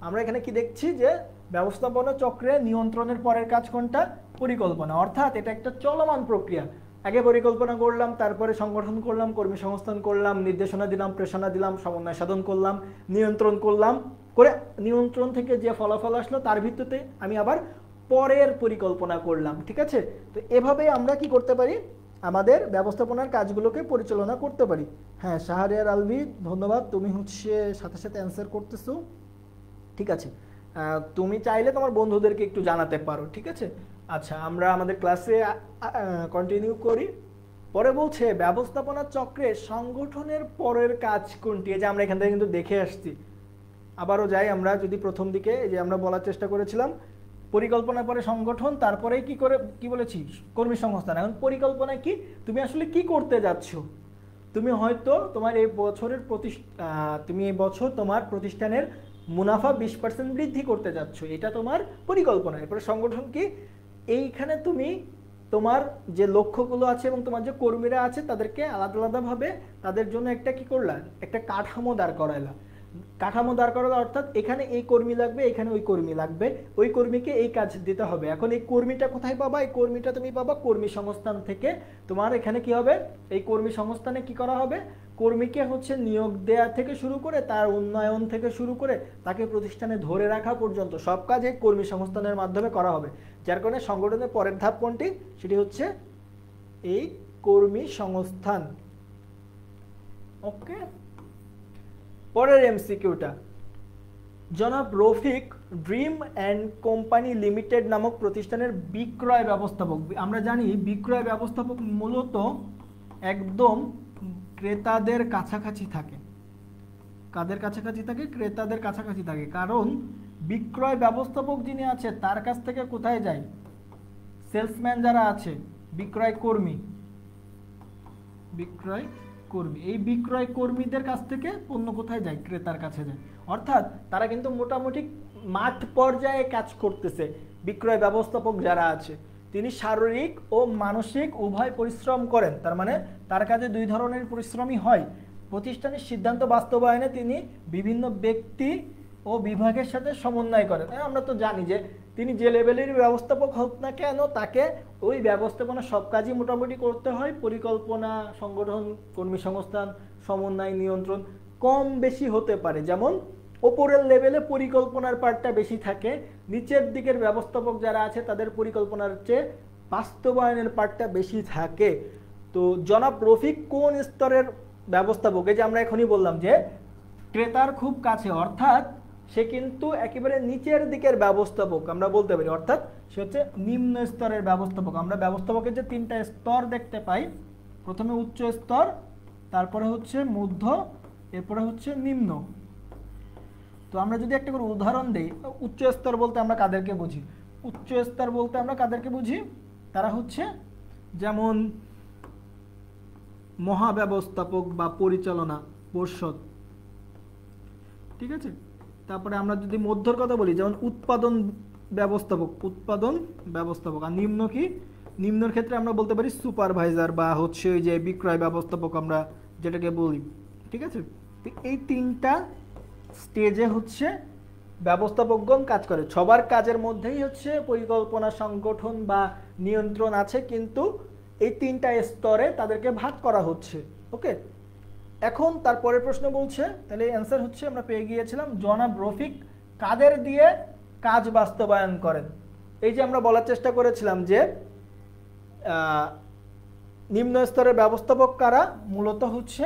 আমরা এখানে কি দেখছি যে ব্যবস্থাপনা চক্রে নিয়ন্ত্রণের পরের কাজ কোনটা? পরিকল্পনা, অর্থাৎ এটা একটা চলমান প্রক্রিয়া। আগে পরিকল্পনা করলাম, তারপরে সংগঠন করলাম, কর্মী সংস্থান করলাম, নির্দেশনা দিলাম, প্রেষণা দিলাম, সমন্বয় সাধন করলাম, নিয়ন্ত্রণ করলাম, করে নিয়ন্ত্রণ থেকে যে ফলাফল আসলো তার ভিত্তিতে আমি আবার পরের পরিকল্পনা করলাম, ঠিক আছে? তো এভাবে আমরা কি করতে পারি? আমাদের ব্যবস্থাপনার কাজগুলোকে পরিচালনা করতে পারি। হ্যাঁ, শাহরিয়ার আলভি, ধন্যবাদ, তুমি হচ্ছে সাথে সাথে অ্যান্সার করতেছো, ঠিক আছে? তুমি চাইলে তোমার বন্ধুদেরকে একটু জানাতে পারো, ঠিক আছে? আচ্ছা, আমরা আমাদের ক্লাসে কন্টিনিউ করি। পরে বলছে ব্যবস্থাপনা চক্রে সংগঠনের পরের কাজ কোনটি? এই যে আমরা এখান থেকে কিন্তু দেখে আসছি, আবারও যাই আমরা যদি প্রথম দিকে, এই যে আমরা বলার চেষ্টা করেছিলাম পরিকল্পনার পরে সংগঠন, তারপরে কি বলেছি? কর্মী সংস্থান। এখন পরিকল্পনা কি? তুমি আসলে কি করতে যাচ্ছ? তুমি হয়তো তোমার এই বছরের তুমি এই বছর তোমার প্রতিষ্ঠানের মুনাফা 20% বৃদ্ধি করতে যাচ্ছ, এটা তোমার পরিকল্পনা। এরপরে সংগঠন কি? এইখানে তুমি তোমার যে লক্ষ্যগুলো আছে এবং তোমার যে কর্মীরা আছে তাদেরকে আলাদা আলাদাভাবে তাদের জন্য একটা কি করলা? একটা কাঠামো দাঁড় করাইলা। কাঠামো দাঁড় করালো, অর্থাৎ এখানে এই কর্মী লাগবে, এখানে ওই কর্মী লাগবে, ওই কর্মীকে এই কাজ দিতে হবে। এখন এই কর্মীটা কোথায় পাবা? এই কর্মীটা তুমি পাবা কর্মী সংস্থান থেকে। তোমার এখানে কি হবে? এই কর্মী সংস্থানে কি করা হবে? কর্মীকে হচ্ছে নিয়োগ দেয়া থেকে শুরু করে তার উন্নয়ন থেকে শুরু করে তাকে প্রতিষ্ঠানে ধরে রাখা পর্যন্ত সব কাজ এই কর্মী সংস্থানের মাধ্যমে করা হবে। যার কারণে সংগঠনের পরের ধাপ কোনটি? সেটি হচ্ছে এই কর্মী সংস্থান। ওকে, পরের এমসিকিউটা, জনাব Rafiq dream and company limited নামক প্রতিষ্ঠানের বিক্রয় ব্যবস্থাপক। আমরা জানি বিক্রয় ব্যবস্থাপক মূলত একদম ক্রেতাদের কাছাকাছি থাকে। কাদের কাছাকাছি থাকে? ক্রেতাদের কাছাকাছি থাকে, কারণ বিক্রয় ব্যবস্থাপক যিনি আছে তার কাছ থেকে কোথায় যায়? সেলসম্যান যারা আছে, বিক্রয় কর্মী, এই বিক্রয় কর্মীদের কাছ থেকে পণ্য কোথায় যায়? ক্রেতার কাছে যায়। অর্থাৎ তারা কিন্তু মোটামুটি মাঠ পর্যায়ে কাজ করতেছে। বিক্রয় ব্যবস্থাপক যারা আছে তিনি শারীরিক ও মানসিক উভয় পরিশ্রম করেন, তার মানে তার কাজে দুই ধরনের পরিশ্রমই হয়। প্রতিষ্ঠানের সিদ্ধান্ত বাস্তবায়নে তিনি বিভিন্ন ব্যক্তি ও বিভাগের সাথে সমন্বয় করেন। আমরা তো জানি যে তিনি যে লেভেলের ব্যবস্থাপক হোক না কেন, তাকে ওই ব্যবস্থাপনা সব কাজই মোটামুটি করতে হয়। পরিকল্পনা, সংগঠন, কর্মী সংস্থান, সমন্বয়, নিয়ন্ত্রণ কম বেশি হতে পারে। যেমন ওপরের লেভেলে পরিকল্পনার পার্টটা বেশি থাকে, নিচের দিকের ব্যবস্থাপক যারা আছে তাদের পরিকল্পনার চেয়ে বাস্তবায়নের পার্টটা বেশি থাকে। তো জনাব রফিক কোন স্তরের ব্যবস্থাপক? এই যে আমরা এখনই বললাম যে ক্রেতার খুব কাছে, অর্থাৎ সে কিন্তু একেবারে নিচের দিকের ব্যবস্থাপক আমরা বলতে পারি, অর্থাৎ সে হচ্ছে নিম্ন স্তরের ব্যবস্থাপক। আমরা ব্যবস্থাপকের যে 3টা স্তর দেখতে পাই, প্রথমে উচ্চ স্তর, তারপরে হচ্ছে মধ্য, এরপরে হচ্ছে নিম্ন। তো আমরা যদি একটা করে উদাহরণ দিই, উচ্চ স্তর বলতে আমরা কাদেরকে বুঝি? উচ্চ স্তর বলতে আমরা কাদেরকে বুঝি? তারা হচ্ছে যেমন মহাব্যবস্থাপক বা পরিচালনা পর্ষদ, ঠিক আছে। তারপরে আমরা যদি মধ্যর কথা বলি, যেমন উৎপাদন ব্যবস্থাপক, উৎপাদন ব্যবস্থাপক। আর নিম্ন কি? নিম্নর ক্ষেত্রে আমরা বলতে পারি সুপারভাইজার বা হচ্ছে ওই যে বিক্রয় ব্যবস্থাপক আমরা যেটাকে বলি, ঠিক আছে। তো এই 3টা স্টেজে হচ্ছে ব্যবস্থাপকগণ কাজ করে। সবার কাজের মধ্যেই হচ্ছে পরিকল্পনা, সংগঠন বা নিয়ন্ত্রণ আছে, কিন্তু এই 3টা স্তরে তাদেরকে ভাগ করা হচ্ছে। ওকে, এখন তারপরের প্রশ্ন বলছে, তাহলে অ্যান্সার হচ্ছে আমরা পেয়ে গিয়েছিলাম জনাব রফিক কাদের দিয়ে কাজ বাস্তবায়ন করেন। এই যে আমরা বলার চেষ্টা করেছিলাম যে নিম্ন স্তরের ব্যবস্থাপক কারা, মূলত হচ্ছে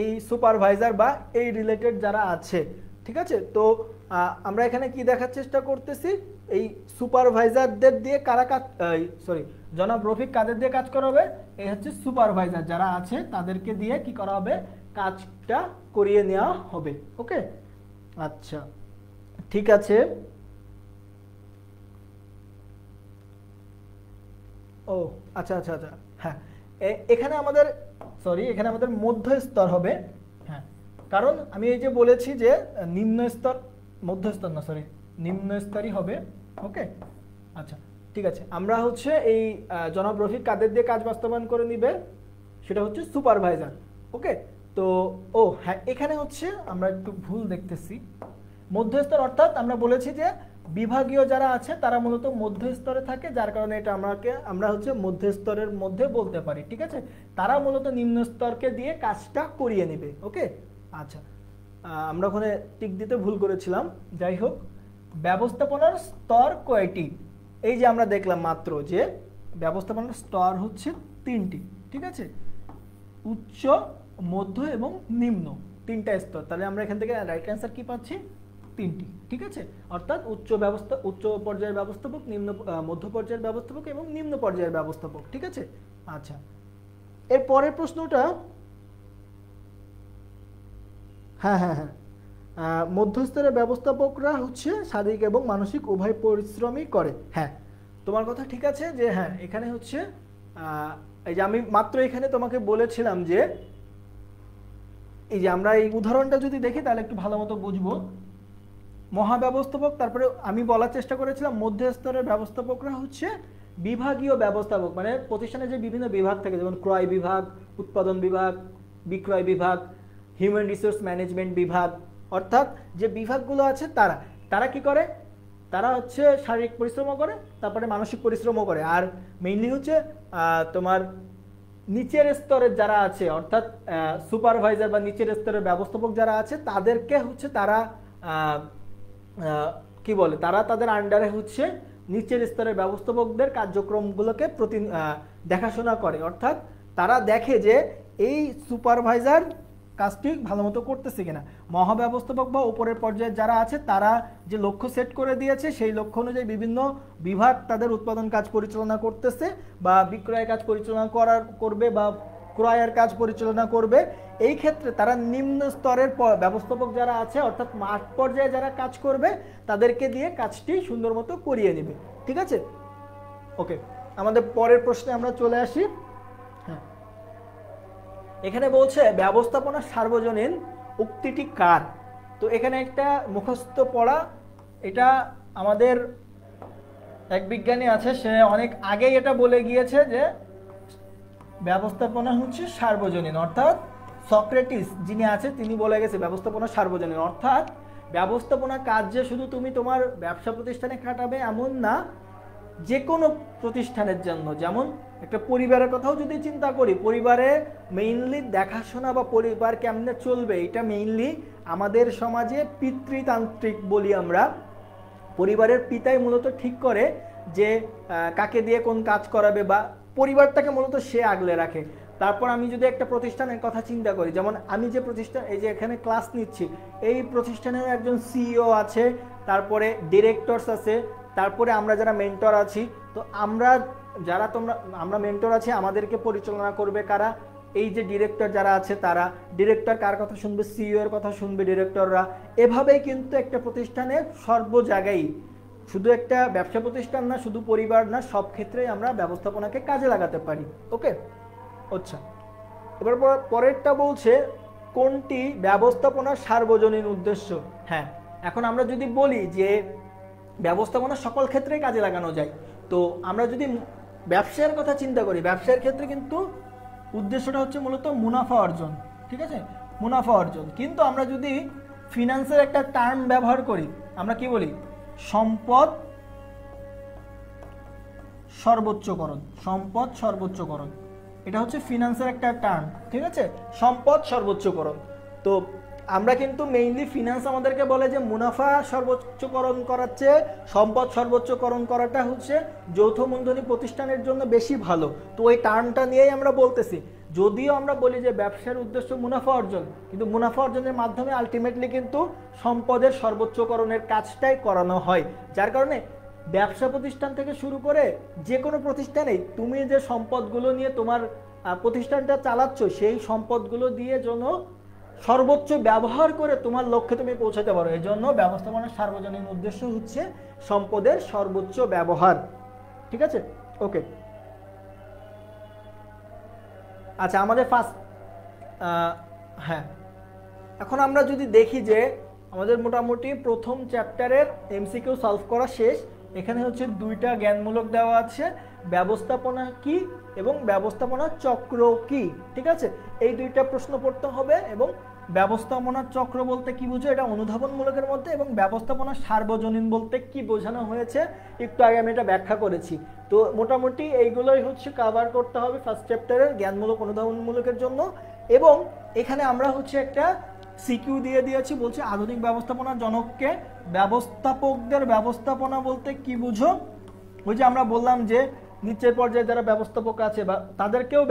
এই সুপারভাইজার বা এই রিলেটেড যারা আছে, ঠিক আছে। তো আমরা এখানে কি দেখার চেষ্টা করতেছি, এই সুপারভাইজারদের দিয়ে কারা কাজ, সরি, জনাব রফিক কাদের দিয়ে কাজ করাবে, এই হচ্ছে সুপারভাইজার যারা আছে তাদেরকে দিয়ে কি করা হবে, কাজটা করিয়ে নেওয়া হবে। ওকে, আচ্ছা ঠিক আছে। ও আচ্ছা আচ্ছা আচ্ছা, হ্যাঁ এখানে আমাদের এখানে আমাদের মধ্য স্তর হবে। হ্যাঁ, কারণ আমি এই যে বলেছি যে নিম্ন স্তর, মধ্য স্তর না, সরি, নিম্ন স্তরই হবে। ওকে, আচ্ছা ঠিক আছে। আমরা হচ্ছে এই জনাব রফিক কাদের দিয়ে কাজ বাস্তবায়ন করে নিবে, সেটা হচ্ছে সুপারভাইজার। ওকে, তো ও হ্যাঁ, এখানে হচ্ছে আমরা একটু ভুল দেখতেছি। মধ্যস্তর অর্থাৎ আমরা বলেছি যে বিভাগীয় যারা আছে তারা মূলত মধ্যস্তরে থাকে, যার কারণে এটা আমরা হচ্ছে মধ্যস্তরের মধ্যে বলতে পারি, ঠিক আছে। তারা মূলত নিম্ন স্তরকে দিয়ে কাজটা করিয়ে নেবে। ওকে, আচ্ছা, আমরা ওখানে টিক দিতে ভুল করেছিলাম। যাই হোক, ব্যবস্থাপনার স্তর কয়টি? এই যে আমরা দেখলাম মাত্র যে ব্যবস্থাপনার স্তর হচ্ছে 3টি, ঠিক আছে, উচ্চ, মধ্য এবং নিম্ন, 3টা স্তর। তাহলে আমরা এখান থেকে রাইট অ্যান্সার কি পাচ্ছি? 3টি, ঠিক আছে। অর্থাৎ উচ্চ পর্যায়ের ব্যবস্থাপক, মধ্য পর্যায়ের ব্যবস্থাপক এবং নিম্ন পর্যায়ের ব্যবস্থাপক, ঠিক আছে। আচ্ছা, এর পরের প্রশ্নটা, হ্যাঁ হ্যাঁ হ্যাঁ, মধ্যস্তরের ব্যবস্থাপকরা হচ্ছে শারীরিক এবং মানসিক উভয় পরিশ্রমই করে। হ্যাঁ, তোমার কথা ঠিক আছে যে হ্যাঁ, এখানে হচ্ছে এই যে আমি মাত্র এখানে তোমাকে বলেছিলাম যে এই যে আমরা এই উদাহরণটা যদি দেখি তাহলে একটু ভালো মতো বুঝবো। মহাব্যবস্থাপক, তারপরে আমি বলার চেষ্টা করেছিলাম মধ্যস্তরের ব্যবস্থাপকরা হচ্ছে বিভাগীয় ব্যবস্থাপক, মানে প্রতিষ্ঠানে যে বিভিন্ন বিভাগ থাকে, যেমন ক্রয় বিভাগ, উৎপাদন বিভাগ, বিক্রয় বিভাগ, হিউম্যান রিসোর্স ম্যানেজমেন্ট বিভাগ, অর্থাৎ যে বিভাগগুলো আছে তারা কি করে, তারা হচ্ছে শারীরিক পরিশ্রমও করে, তারপরে মানসিক পরিশ্রমও করে। আর মেইনলি হচ্ছে তোমার নিচের স্তরের যারা আছে, অর্থাৎ সুপারভাইজার বা নিচের স্তরের ব্যবস্থাপক যারা আছে তাদেরকে হচ্ছে তারা কি বলে, তারা তাদের আন্ডারে হচ্ছে নিচের স্তরের ব্যবস্থাপকদের কার্যক্রমগুলোকে দেখাশোনা করে। অর্থাৎ তারা দেখে যে এই সুপারভাইজার কাজটি ভালো মতো করতেছে কিনা। মহাব্যবস্থাপক বা উপরের পর্যায়ে যারা আছে তারা যে লক্ষ্য সেট করে দিয়েছে সেই লক্ষ্য অনুযায়ী বিভিন্ন বিভাগ তাদের উৎপাদন কাজ পরিচালনা করতেছে বা বিক্রয় কাজ পরিচালনা করবে বা ক্রয়ের কাজ পরিচালনা করবে। এই ক্ষেত্রে তারা নিম্ন স্তরের ব্যবস্থাপক যারা আছে, অর্থাৎ মাঠ পর্যায়ে যারা কাজ করবে তাদেরকে দিয়ে কাজটি সুন্দর মতো করিয়ে নেবে, ঠিক আছে। ওকে, আমাদের পরের প্রশ্নে আমরা চলে আসি। হ্যাঁ, এখানে বলছে ব্যবস্থাপনা সার্বজনীন উক্তিটি কার? তো এখানে একটা মুখস্থ পড়া, এটা আমাদের এক বিজ্ঞানী আছে, সে অনেক আগেই এটা বলে গিয়েছে যে ব্যবস্থাপনা হচ্ছে সার্বজনীন, অর্থাৎ সক্রেটিস যিনি আছে তিনি বলে গেছে ব্যবস্থাপনা সার্বজনীন, অর্থাৎ ব্যবস্থাপনা কাজ যে শুধু তুমি তোমার ব্যবসা প্রতিষ্ঠানে খাটাবে এমন না, যে কোনো প্রতিষ্ঠানের জন্য। যেমন একটা পরিবারের কথাও যদি চিন্তা করি, পরিবারে মেইনলি দেখাশোনা বা পরিবার কেমনে চলবে এটা মেইনলি আমাদের সমাজে পিতৃতান্ত্রিক বলি আমরা। পরিবারের পিতাই মূলত ঠিক করে যে কাকে দিয়ে কোন কাজ করাবে বা পরিবারটাকে মূলত সে আগলে রাখে। তারপর আমি যদি একটা প্রতিষ্ঠানের কথা চিন্তা করি, যেমন আমি যে প্রতিষ্ঠান এই যে এখানে ক্লাস নিচ্ছি, এই প্রতিষ্ঠানের একজন সিইও আছে, তারপরে ডিরেক্টরস আছে, তারপরে আমরা যারা মেন্টর আছি, তো আমরা যারা আমরা মেন্টর আছি, আমাদেরকে পরিচালনা করবে কারা? এই যে ডিরেক্টর যারা আছে তারা। ডিরেক্টর কার কথা শুনবে? সিইও এর কথা শুনবে ডিরেক্টররা। এভাবেই কিন্তু একটা প্রতিষ্ঠানের সর্ব জায়গায়, শুধু একটা ব্যবসা প্রতিষ্ঠান না, শুধু পরিবার না, সব ক্ষেত্রেই আমরা ব্যবস্থাপনাকে কাজে লাগাতে পারি। ওকে, আচ্ছা, এবার পরেরটা বলছে কোনটি ব্যবস্থাপনার সার্বজনীন উদ্দেশ্য। হ্যাঁ, এখন আমরা যদি বলি যে ব্যবস্থাপনা সকল ক্ষেত্রেই কাজে লাগানো যায়, তো আমরা যদি ব্যবসার কথা চিন্তা করি, ব্যবসার ক্ষেত্রে কিন্তু উদ্দেশ্যটা হচ্ছে মূলত মুনাফা অর্জন, ঠিক আছে, মুনাফা অর্জন। কিন্তু আমরা যদি ফিনান্সের একটা টার্ম ব্যবহার করি, আমরা কি বলি? সম্পদ সর্বোচ্চকরণ। সম্পদ সর্বোচ্চকরণ, এটা হচ্ছে ফিনান্সের একটা টার্ম, ঠিক আছে, সম্পদ সর্বোচ্চকরণ। তো আমরা কিন্তু মেইনলি ফিনান্স আমাদেরকে বলে যে মুনাফা সর্বোচ্চকরণ করার চেয়ে সম্পদ সর্বোচ্চকরণ করাটা হচ্ছে যৌথ মূলধনী প্রতিষ্ঠানের জন্য বেশি ভালো। তো ওই টার্মটা নিয়েই আমরা বলতেছি। যদিও আমরা বলি যে ব্যবসার উদ্দেশ্য মুনাফা অর্জন, কিন্তু মুনাফা অর্জনের মাধ্যমে আলটিমেটলি কিন্তু সম্পদের সর্বোচ্চকরণের কাজটাই করানো হয়। যার কারণে ব্যবসা প্রতিষ্ঠান থেকে শুরু করে যে কোনো প্রতিষ্ঠানেই তুমি যে সম্পদগুলো নিয়ে তোমার প্রতিষ্ঠানটা চালাচ্ছ, সেই সম্পদগুলো দিয়ে যেন সর্বোচ্চ ব্যবহার করে তোমার লক্ষ্যে তুমি পৌঁছাতে পারো। এই জন্য ব্যবস্থাপনার সার্বজনীন উদ্দেশ্য হচ্ছে সম্পদের সর্বোচ্চ ব্যবহার, ঠিক আছে, ওকে। আচ্ছা, আমাদের ফার্স্ট, হ্যাঁ, এখন আমরা যদি দেখি যে আমাদের মোটামুটি প্রথম চ্যাপ্টারের এমসিকিউ সলভ করা শেষ। এখানে হচ্ছে দুইটা জ্ঞানমূলক দেওয়া আছে, ব্যবস্থাপনা কি এবং ব্যবস্থাপনা চক্র কি, ঠিক আছে। এই দুইটা প্রশ্ন পড়তে হবে। এবং ব্যবস্থাপনা চক্র বলতে কি বুঝো, এটা অনুধাবনমূলকের মধ্যে, এবং ব্যবস্থাপনা সার্বজনীন বলতে কি বোঝানো হয়েছে একটু আগে আমি এটা ব্যাখ্যা করেছি। তো মোটামুটি এইগুলোই হচ্ছে কভার করতে হবে ফার্স্ট চ্যাপ্টারের জ্ঞানমূলক অনুধাবনমূলকের জন্য। এবং এখানে আমরা হচ্ছে একটা সিকিউ দিয়ে দিয়েছি, বলছে আধুনিক ব্যবস্থাপনার জনককে। ব্যবস্থাপকদের ব্যবস্থাপনা বলতে কি বুঝো? ওই যে আমরা বললাম যে নিচের পর্যায়ে যারা ব্যবস্থাপক আছে বা তাদেরকেও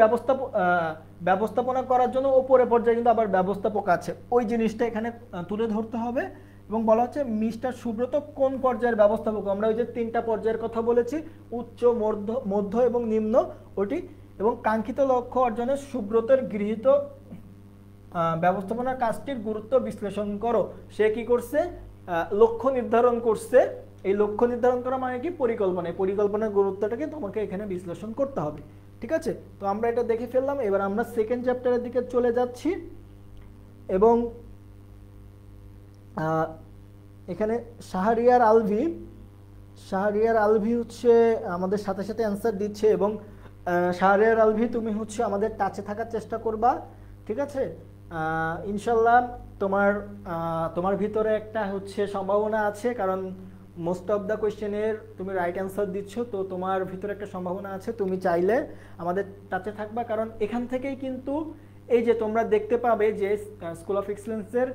ব্যবস্থাপনা করার জন্য ওপরে পর্যায়ে কিন্তু আবার ব্যবস্থাপক আছে, ওই জিনিসটা এখানে তুলে ধরতে হবে। এবং বলা হচ্ছে মিস্টার সুব্রত কোন পর্যায়ের ব্যবস্থাপক। আমরা ওই যে তিনটা পর্যায়ের কথা বলেছি, উচ্চ, মধ্য এবং নিম্ন, ওটি। এবং কাঙ্ক্ষিত লক্ষ্য অর্জনে সুব্রতের গৃহীত ব্যবস্থাপনার কাজটির গুরুত্ব বিশ্লেষণ করো। সে কি করছে? লক্ষ্য নির্ধারণ করছে। এই লক্ষ্য নির্ধারণ করা মানে কি? পরিকল্পনা। এই পরিকল্পনার গুরুত্বটাকে তোমাকে এখানে বিশ্লেষণ করতে হবে, ঠিক আছে। তো আমরা এটা দেখে ফেললাম। এবার আমরা সেকেন্ড চ্যাপ্টারের দিকে চলে যাচ্ছি। এবং এখানে শাহরিয়ার আলভি হচ্ছে আমাদের সাথে সাথে অ্যান্সার দিচ্ছে। এবং শাহরিয়ার আলভি, তুমি হচ্ছে আমাদের টাচে থাকার চেষ্টা করবা, ঠিক আছে। ইনশাল্লাহ তোমার ভিতরে একটা হচ্ছে সম্ভাবনা আছে, কারণ মোস্ট অফ দ্য কোয়েশ্চেনের তুমি রাইট অ্যান্সার দিচ্ছ, তো তোমার ভিতরে একটা সম্ভাবনা আছে। তুমি চাইলে আমাদের টাচে থাকবা, কারণ এখান থেকেই কিন্তু এই যে তোমরা দেখতে পাবে যে স্কুল অফ এক্সেলেন্সের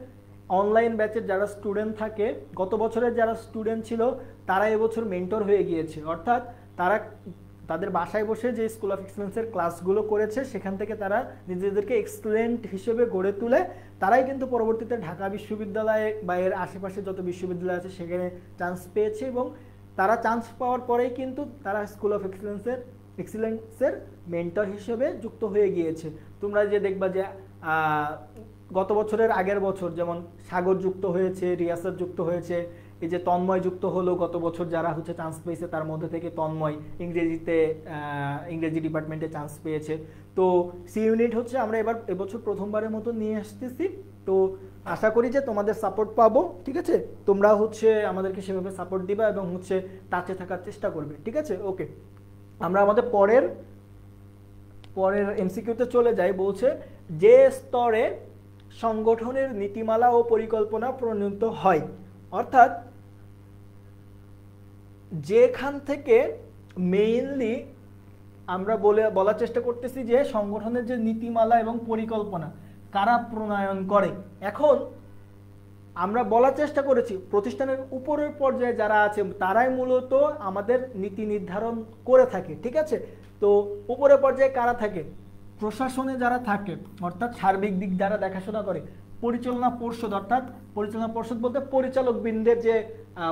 অনলাইন ব্যাচের যারা স্টুডেন্ট থাকে, গত বছরের যারা স্টুডেন্ট ছিল তারা এবছর মেন্টর হয়ে গিয়েছে। অর্থাৎ তারা তাদের বাসায় বসে যে স্কুল অফ এক্সেলেন্সের ক্লাসগুলো করেছে, সেখান থেকে তারা নিজেদেরকে এক্সেলেন্ট হিসেবে গড়ে তুলে তারাই কিন্তু পরবর্তীতে ঢাকা বিশ্ববিদ্যালয়ে বা এর আশেপাশে যত বিশ্ববিদ্যালয় আছে সেখানে চান্স পেয়েছে। এবং তারা চান্স পাওয়ার পরেই কিন্তু তারা স্কুল অফ এক্সেলেন্সের মেন্টর হিসেবে যুক্ত হয়ে গিয়েছে। তোমরা যে দেখবা যে গত বছরের আগের বছর যেমন সাগর যুক্ত হয়েছে, রিয়াসাত যুক্ত হয়েছে, এই যে তন্ময় যুক্ত হলো গত বছর, যারা হচ্ছে চান্স পেয়েছে তার মধ্যে থেকে তন্ময় ইংরেজি ডিপার্টমেন্টে চান্স পেয়েছে। তো সি ইউনিট হচ্ছে আমরা এবছর প্রথমবারের মতো নিয়ে আসতেছি। তো আশা করি যে তোমাদের সাপোর্ট পাবো, ঠিক আছে। তোমরা হচ্ছে আমাদেরকে সেভাবে সাপোর্ট দিবা এবং হচ্ছে টাচে থাকার চেষ্টা করবে, ঠিক আছে, ওকে। আমরা আমাদের পরের এমসিকিউতে চলে যাই। বলছে যে স্তরে সংগঠনের নীতিমালা ও পরিকল্পনা প্রণীত হয়, অর্থাৎ যেখান থেকে মেইনলি আমরা বলার চেষ্টা করতেছি যে সংগঠনের যে নীতিমালা এবং পরিকল্পনা কারা প্রণয়ন করে। এখন আমরা বলার চেষ্টা করেছি প্রতিষ্ঠানের উপরের পর্যায়ে যারা আছে তারাই মূলত আমাদের নীতি নির্ধারণ করে থাকে, ঠিক আছে। তো উপরের পর্যায়ে কারা থাকে? প্রশাসনে যারা থাকে অর্থাৎ সার্বিক দিক যারা দেখাশোনা করে, পরিচালনা পর্ষদ, অর্থাৎ পরিচালনা পর্ষদ বলতে পরিচালক বৃন্দের যে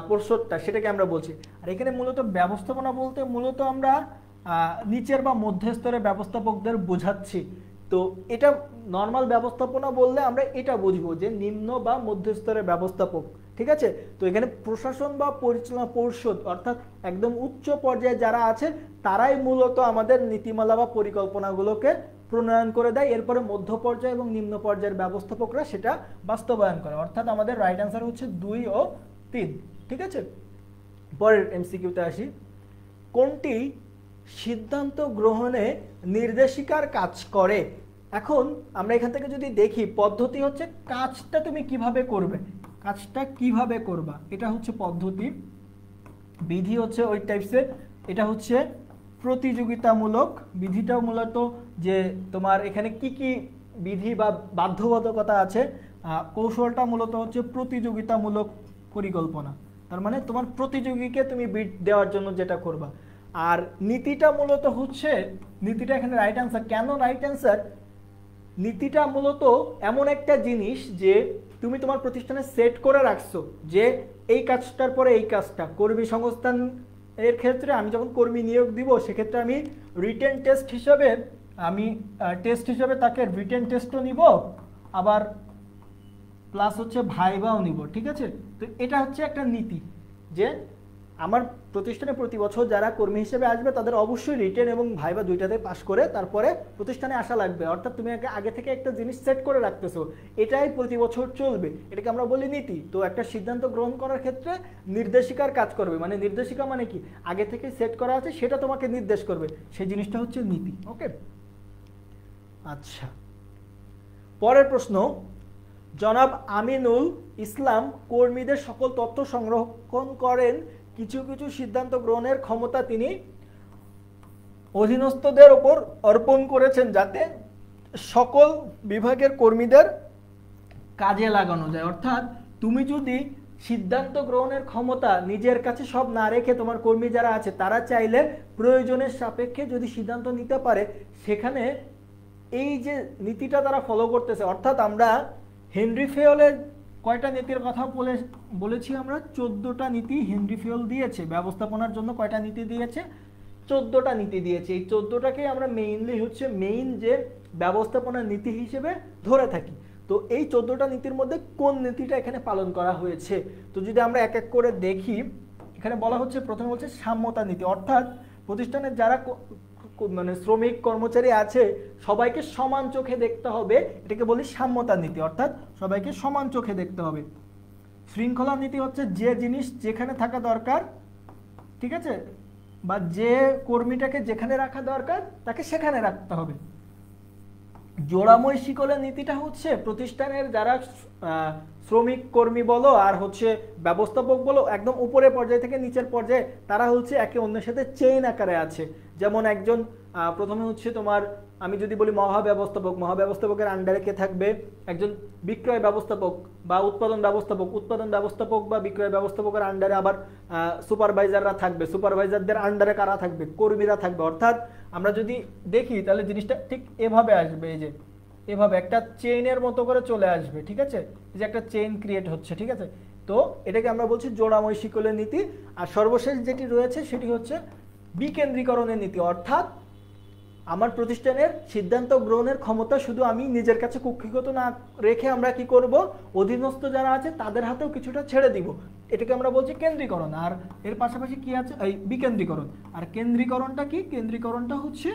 পর্ষদটা সেটাকে আমরা বলছি। আর এখানে মূলত ব্যবস্থাপনা বলতে মূলত আমরা নিচের বা মধ্যস্তরের ব্যবস্থাপকদের বোঝাচ্ছি। তো এটা নর্মাল ব্যবস্থাপনা বললে আমরা এটা বুঝবো যে নিম্ন বা মধ্যস্তরের ব্যবস্থাপক, ঠিক আছে। তো এখানে প্রশাসন বা পরিচালনা পর্ষদ অর্থাৎ একদম উচ্চ পর্যায়ে যারা আছে তারাই মূলত আমাদের নীতিমালা বা পরিকল্পনাগুলোকে প্রণয়ন করে দেয়, এরপরে মধ্য পর্যায়ে এবং নিম্ন পর্যায়ের ব্যবস্থাপকরা সেটা বাস্তবায়ন করে। অর্থাৎ আমাদের রাইট অ্যান্সার হচ্ছে 2 ও 3, ঠিক আছে। পরের এমসিকিউতে আসি, কোনটি সিদ্ধান্ত গ্রহণে নির্দেশিকার কাজ করে? এখন আমরা এখান থেকে যদি দেখি, পদ্ধতি হচ্ছে কাজটা তুমি কিভাবে করবে, কাজটা কিভাবে করবা, এটা হচ্ছে পদ্ধতি। বিধি হচ্ছে ওই টাইপসের, এটা হচ্ছে প্রতিযোগিতামূলক। বিধিটাও মূলত যে তোমার এখানে কি কি বিধি বা বাধ্যবাধকতা আছে, কৌশলটা মূলত হচ্ছে প্রতিযোগিতামূলক পরিকল্পনা। তার মানে তোমার প্রতিযোগীকে তুমি বিট দেওয়ার জন্য যেটা করবা। আর নীতিটা মূলত হচ্ছে, নীতিটা এখানে রাইট অ্যান্সার। কেন রাইট অ্যান্সার? নীতিটা মূলত এমন একটা জিনিস যে তুমি তোমার প্রতিষ্ঠানে সেট করে রাখছো যে এই কাজটার পরে এই কাজটা। কর্মী সংস্থান এর ক্ষেত্রে আমি যখন কর্মী নিয়োগ দিব সেক্ষেত্রে আমি রিটেন টেস্ট হিসাবে তাকে রিটেন টেস্টও নিব, আবার প্লাস হচ্ছে ভাইভাও নিব, ঠিক আছে। তো এটা হচ্ছে একটা নীতি যে আমার প্রতিষ্ঠানে প্রতি বছর যারা কর্মী হিসেবে আসবে তাদের অবশ্যই রিটেন এবং ভাইভা দুইটাতে পাস করে তারপরে প্রতিষ্ঠানে আসা লাগবে। অর্থাৎ তুমি আগে থেকে একটা জিনিস সেট করে রাখতেছো, এটাই প্রতি বছর চলবে, এটাকে আমরা বলি নীতি। তো একটা সিদ্ধান্ত গ্রহণ করার ক্ষেত্রে নির্দেশিকার কাজ করবে, মানে নির্দেশিকা মানে কি, আগে থেকে সেট করা আছে সেটা তোমাকে নির্দেশ করবে, সেই জিনিসটা হচ্ছে নীতি। ওকে, আচ্ছা। পরের প্রশ্ন, জনাব আমিনুল ইসলাম কর্মীদের সকল তথ্য সংরক্ষণ করেন, কিছু কিছু সিদ্ধান্ত গ্রহণের ক্ষমতা তিনি অধীনস্থদের উপর অর্পণ করেছেন যাতে সকল বিভাগের কর্মীদের কাজে লাগানো যায়। অর্থাৎ তুমি যদি সিদ্ধান্ত গ্রহণের ক্ষমতা নিজের কাছে সব না রেখে তোমার কর্মী যারা আছে তারা চাইলে প্রয়োজনের সাপেক্ষে যদি সিদ্ধান্ত নিতে পারে, সেখানে এই যে নীতিটা তারা ফলো করতেছে। অর্থাৎ আমরা হেনরি ফেয়লের কয়টা নীতির কথা বলেছি আমরা, 14টা নীতি হেনরি ফেয়ল দিয়েছে ব্যবস্থাপনার জন্য। কয়টা নীতি দিয়েছে? 14টা নীতি দিয়েছে। এই 14টাকে আমরা মেইনলি হচ্ছে মেইন যে ব্যবস্থাপনার নীতি হিসেবে ধরে থাকি। তো এই 14টা নীতির মধ্যে কোন নীতিটা এখানে পালন করা হয়েছে? তো যদি আমরা এক এক করে দেখি, এখানে বলা হচ্ছে, প্রথমে হচ্ছে সাম্যতা নীতি। অর্থাৎ প্রতিষ্ঠানের যারা মানে শ্রমিক কর্মচারী আছে সবাইকে সমান চোখে দেখতে হবে, এটাকে বলি সাম্যতা নীতি। অর্থাৎ সবাইকে সমান চোখে দেখতে হবে। শৃঙ্খলা নীতি হচ্ছে যে জিনিস যেখানে থাকা দরকার, ঠিক আছে, বা যে কর্মীটাকে যেখানে রাখা দরকার তাকে সেখানে রাখতে হবে। জোড়াময় শিকলের নীতিটা হচ্ছে প্রতিষ্ঠানের যারা শ্রমিক কর্মী বলো আর হচ্ছে ব্যবস্থাপক বলো, একদম উপরের পর্যায় থেকে নিচের পর্যায়ে তারা হচ্ছে একে অন্যের সাথে চেইন আকারে আছে। যেমন একজন প্রথমে হচ্ছে তোমার, আমি যদি বলি মহাব্যবস্থাপকের আন্ডারে কে থাকবে? একজন বিক্রয় ব্যবস্থাপক বা উৎপাদন ব্যবস্থাপক বা বিক্রয় ব্যবস্থাপকের আন্ডারে আবার সুপারভাইজাররা থাকবে। সুপারভাইজারদের আন্ডারে কারা থাকবে? কর্মীরা থাকবে। অর্থাৎ আমরা যদি দেখি তাহলে জিনিসটা ঠিক এভাবে আসবে, এই যে এভাবে একটা চেইনের মতো করে চলে আসবে, ঠিক আছে, এই যে একটা চেইন ক্রিয়েট হচ্ছে, ঠিক আছে। তো এটাকে আমরা বলছি জোড়াময় শিকলের নীতি। আর সর্বশেষ যেটি রয়েছে সেটি হচ্ছে বিকেন্দ্রীকরণের নীতি। অর্থাৎ আমার প্রতিষ্ঠানের সিদ্ধান্ত গ্রহণের ক্ষমতা শুধু আমি নিজের কাছে কুক্ষিগত না রেখে আমরা কি করব, অধীনস্থ যারা আছে তাদের হাতেও কিছুটা ছেড়ে দিব, এটাকে আমরা বলছি কেন্দ্রীকরণ। আর এর পাশাপাশি কি আছে? এই বিকেন্দ্রীকরণ। আর কেন্দ্রীকরণটা কি? কেন্দ্রীকরণটা হচ্ছে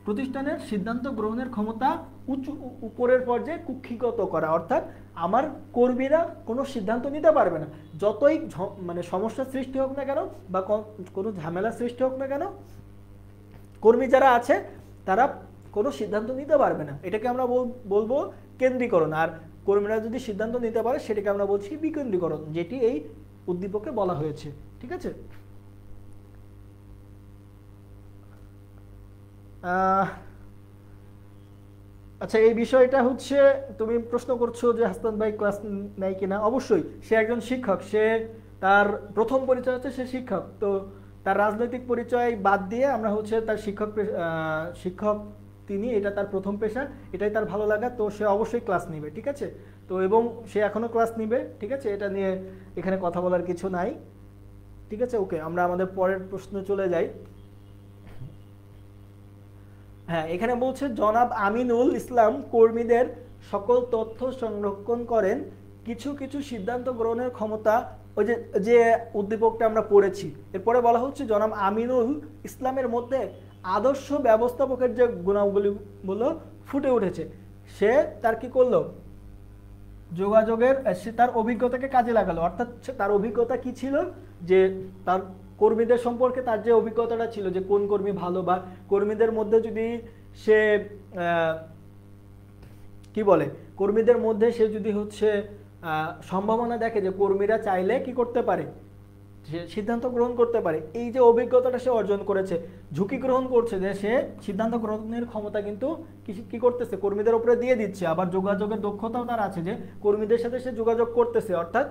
প্রতিষ্ঠানের সিদ্ধান্ত গ্রহণের ক্ষমতা উপরের পর্যায়ে কুক্ষিগত করা। অর্থাৎ আমার কর্মীরা কোনো সিদ্ধান্ত নিতে পারবে না, যতই মানে সমস্যার সৃষ্টি হোক না কেন বা কোনো ঝামেলার সৃষ্টি হোক না কেন, কর্মী যারা আছে তারা কোনো সিদ্ধান্ত নিতে পারবে না, এটাকে আমরা বলবো কেন্দ্রীকরণ। আর কর্মীরা যদি সিদ্ধান্ত নিতে পারে সেটাকে আমরা বলছি বিকেন্দ্রীকরণ, যেটি এই উদ্দীপকে বলা হয়েছে, ঠিক আছে। আচ্ছা, এই বিষয়টা হচ্ছে তুমি প্রশ্ন করছো যে হাসান ভাই ক্লাস নেয় কিনা। অবশ্যই, সে একজন শিক্ষক, সে তার প্রথম পরিচয় হচ্ছে সে শিক্ষক। তো তার রাজনৈতিক পরিচয় বাদ দিয়ে আমরা হচ্ছে তার শিক্ষক তিনি, এটা তার প্রথম পেশা, এটাই তার ভালো লাগা, তো সে অবশ্যই ক্লাস নেবে, ঠিক আছে। তো এবং সে এখনও ক্লাস নেবে, ঠিক আছে, এটা নিয়ে এখানে কথা বলার কিছু নাই, ঠিক আছে। ওকে, আমরা আমাদের পরের প্রশ্ন চলে যাই। হ্যাঁ, এখানে বলছে জনাব আমিনুল ইসলাম কর্মীদের সকল তথ্য সংরক্ষণ করেন, কিছু কিছু সিদ্ধান্ত গ্রহণের ক্ষমতা, ওই যে যে উদ্দীপকটা আমরা পড়েছি, এরপরে বলা হচ্ছে জনাব আমিনুল ইসলামের মধ্যে আদর্শ ব্যবস্থাপকের যে গুণাবলীগুলো ফুটে উঠেছে, সে তার কি করলো, যোগাযোগের, সে তার অভিজ্ঞতাকে কাজে লাগালো। অর্থাৎ তার অভিজ্ঞতা কি ছিল, যে তার কর্মীদের সম্পর্কে তার যে অভিজ্ঞতাটা ছিল, যে কোন কর্মী ভালো, বা কর্মীদের মধ্যে যদি সে কি বলে, কর্মীদের মধ্যে সে যদি হচ্ছে সম্ভাবনা দেখে যে কর্মীরা চাইলে কি করতে পারে, সে সিদ্ধান্ত গ্রহণ করতে পারে, এই যে অভিজ্ঞতাটা সে অর্জন করেছে, ঝুঁকি গ্রহণ করছে, যে সে সিদ্ধান্ত গ্রহণের ক্ষমতা কিন্তু কি করতেছে, কর্মীদের উপরে দিয়ে দিচ্ছে। আবার যোগাযোগের দক্ষতাও তার আছে, যে কর্মীদের সাথে সে যোগাযোগ করতেছে, অর্থাৎ